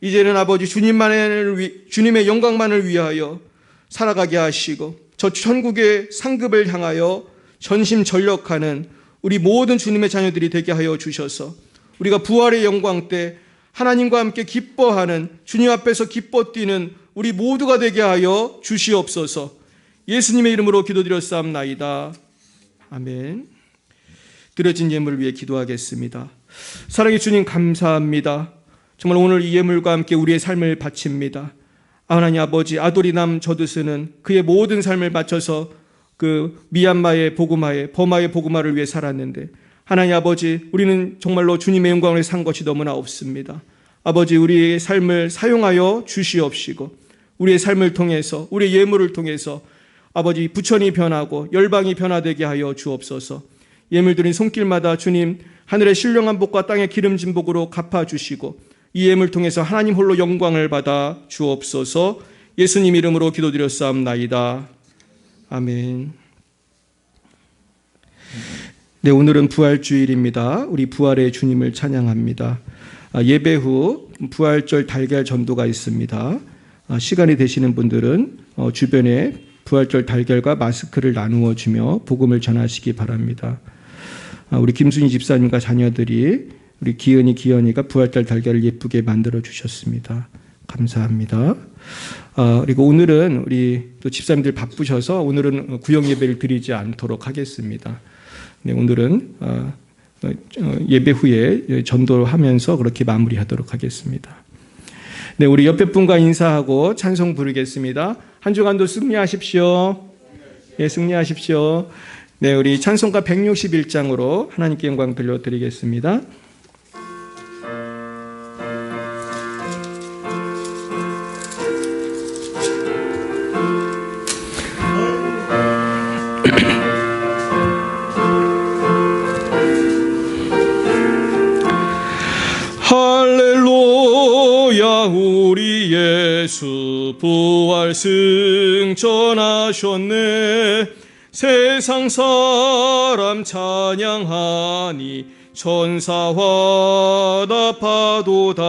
이제는 아버지 주님의 영광만을 위하여 살아가게 하시고 저 천국의 상급을 향하여 전심전력하는 우리 모든 주님의 자녀들이 되게 하여 주셔서 우리가 부활의 영광 때 하나님과 함께 기뻐하는 주님 앞에서 기뻐 뛰는 우리 모두가 되게 하여 주시옵소서. 예수님의 이름으로 기도드렸사옵나이다. 아멘. 드려진 예물을 위해 기도하겠습니다. 사랑의 주님 감사합니다. 정말 오늘 이 예물과 함께 우리의 삶을 바칩니다. 하나님 아버지, 아도리남 저드스는 그의 모든 삶을 바쳐서 그 미얀마의 복음화에 버마의 복음화를 위해 살았는데 하나님 아버지, 우리는 정말로 주님의 영광을 산 것이 너무나 없습니다. 아버지, 우리의 삶을 사용하여 주시옵시고 우리의 삶을 통해서 우리의 예물을 통해서 아버지 부천이 변하고 열방이 변화되게 하여 주옵소서. 예물 드린 손길마다 주님 하늘의 신령한 복과 땅의 기름진 복으로 갚아주시고 이 예물 통해서 하나님 홀로 영광을 받아 주옵소서. 예수님 이름으로 기도드렸사옵나이다. 아멘. 네, 오늘은 부활주일입니다. 우리 부활의 주님을 찬양합니다. 예배 후 부활절 달걀 전도가 있습니다. 시간이 되시는 분들은 주변에 부활절 달걀과 마스크를 나누어 주며 복음을 전하시기 바랍니다. 우리 김순희 집사님과 자녀들이 우리 기현이가 부활절 달걀을 예쁘게 만들어 주셨습니다. 감사합니다. 그리고 오늘은 우리 또 집사님들 바쁘셔서 오늘은 구역 예배를 드리지 않도록 하겠습니다. 네, 오늘은 예배 후에 전도하면서 그렇게 마무리하도록 하겠습니다. 네, 우리 옆에 분과 인사하고 찬송 부르겠습니다. 한 주간도 승리하십시오. 예, 승리하십시오. 네, 우리 찬송가 161장으로 하나님께 영광 돌려드리겠습니다. 할렐루야, 우리 예수 부활 승천하셨네. 세상 사람 찬양하니 천사와 답하도다.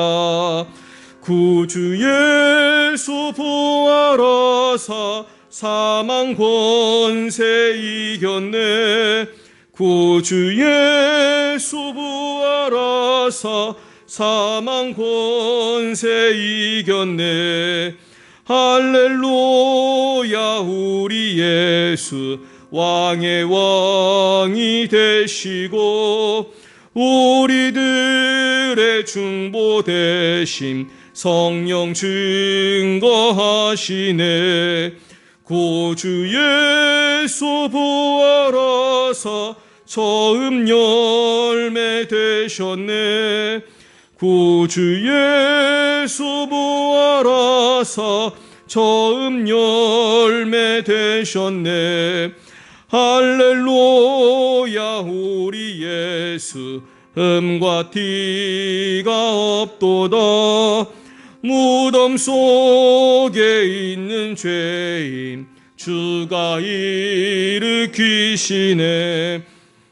구주 예수 부활하사 사망 권세 이겼네. 구주 예수 부활하사 사망 권세 이겼네. 할렐루야, 우리 예수 왕의 왕이 되시고 우리들의 중보 되심 성령 증거하시네. 구주 예수 부활하사 처음 열매 되셨네. 구주 예수 부활하사 처음 열매 되셨네. 할렐루야, 우리 예수 흠과 티가 없도다. 무덤 속에 있는 죄인 주가 일으키시네.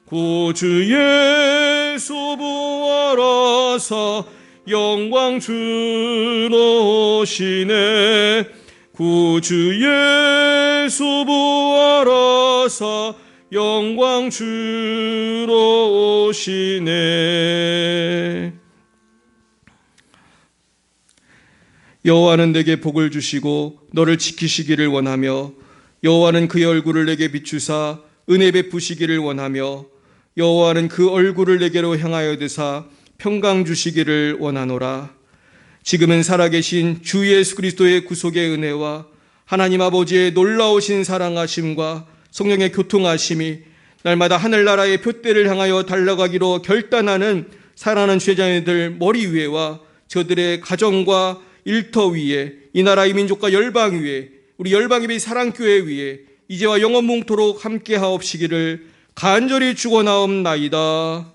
구주 예수 부활하사 영광 주러 오시네. 구주 예수 부활하사 영광 주러 오시네. 여호와는 내게 복을 주시고 너를 지키시기를 원하며 여호와는 그의 얼굴을 내게 비추사 은혜 베푸시기를 원하며 여호와는 그 얼굴을 내게로 향하여 드사 평강 주시기를 원하노라. 지금은 살아계신 주 예수 그리스도의 구속의 은혜와 하나님 아버지의 놀라우신 사랑하심과 성령의 교통하심이 날마다 하늘나라의 표대를 향하여 달려가기로 결단하는 사랑하는 제자들 머리 위에와 저들의 가정과 일터 위에 이 나라 이 민족과 열방 위에 우리 열방예배 사랑교회 위에 이제와 영원뭉토록 함께 하옵시기를 간절히 축원하옵나이다.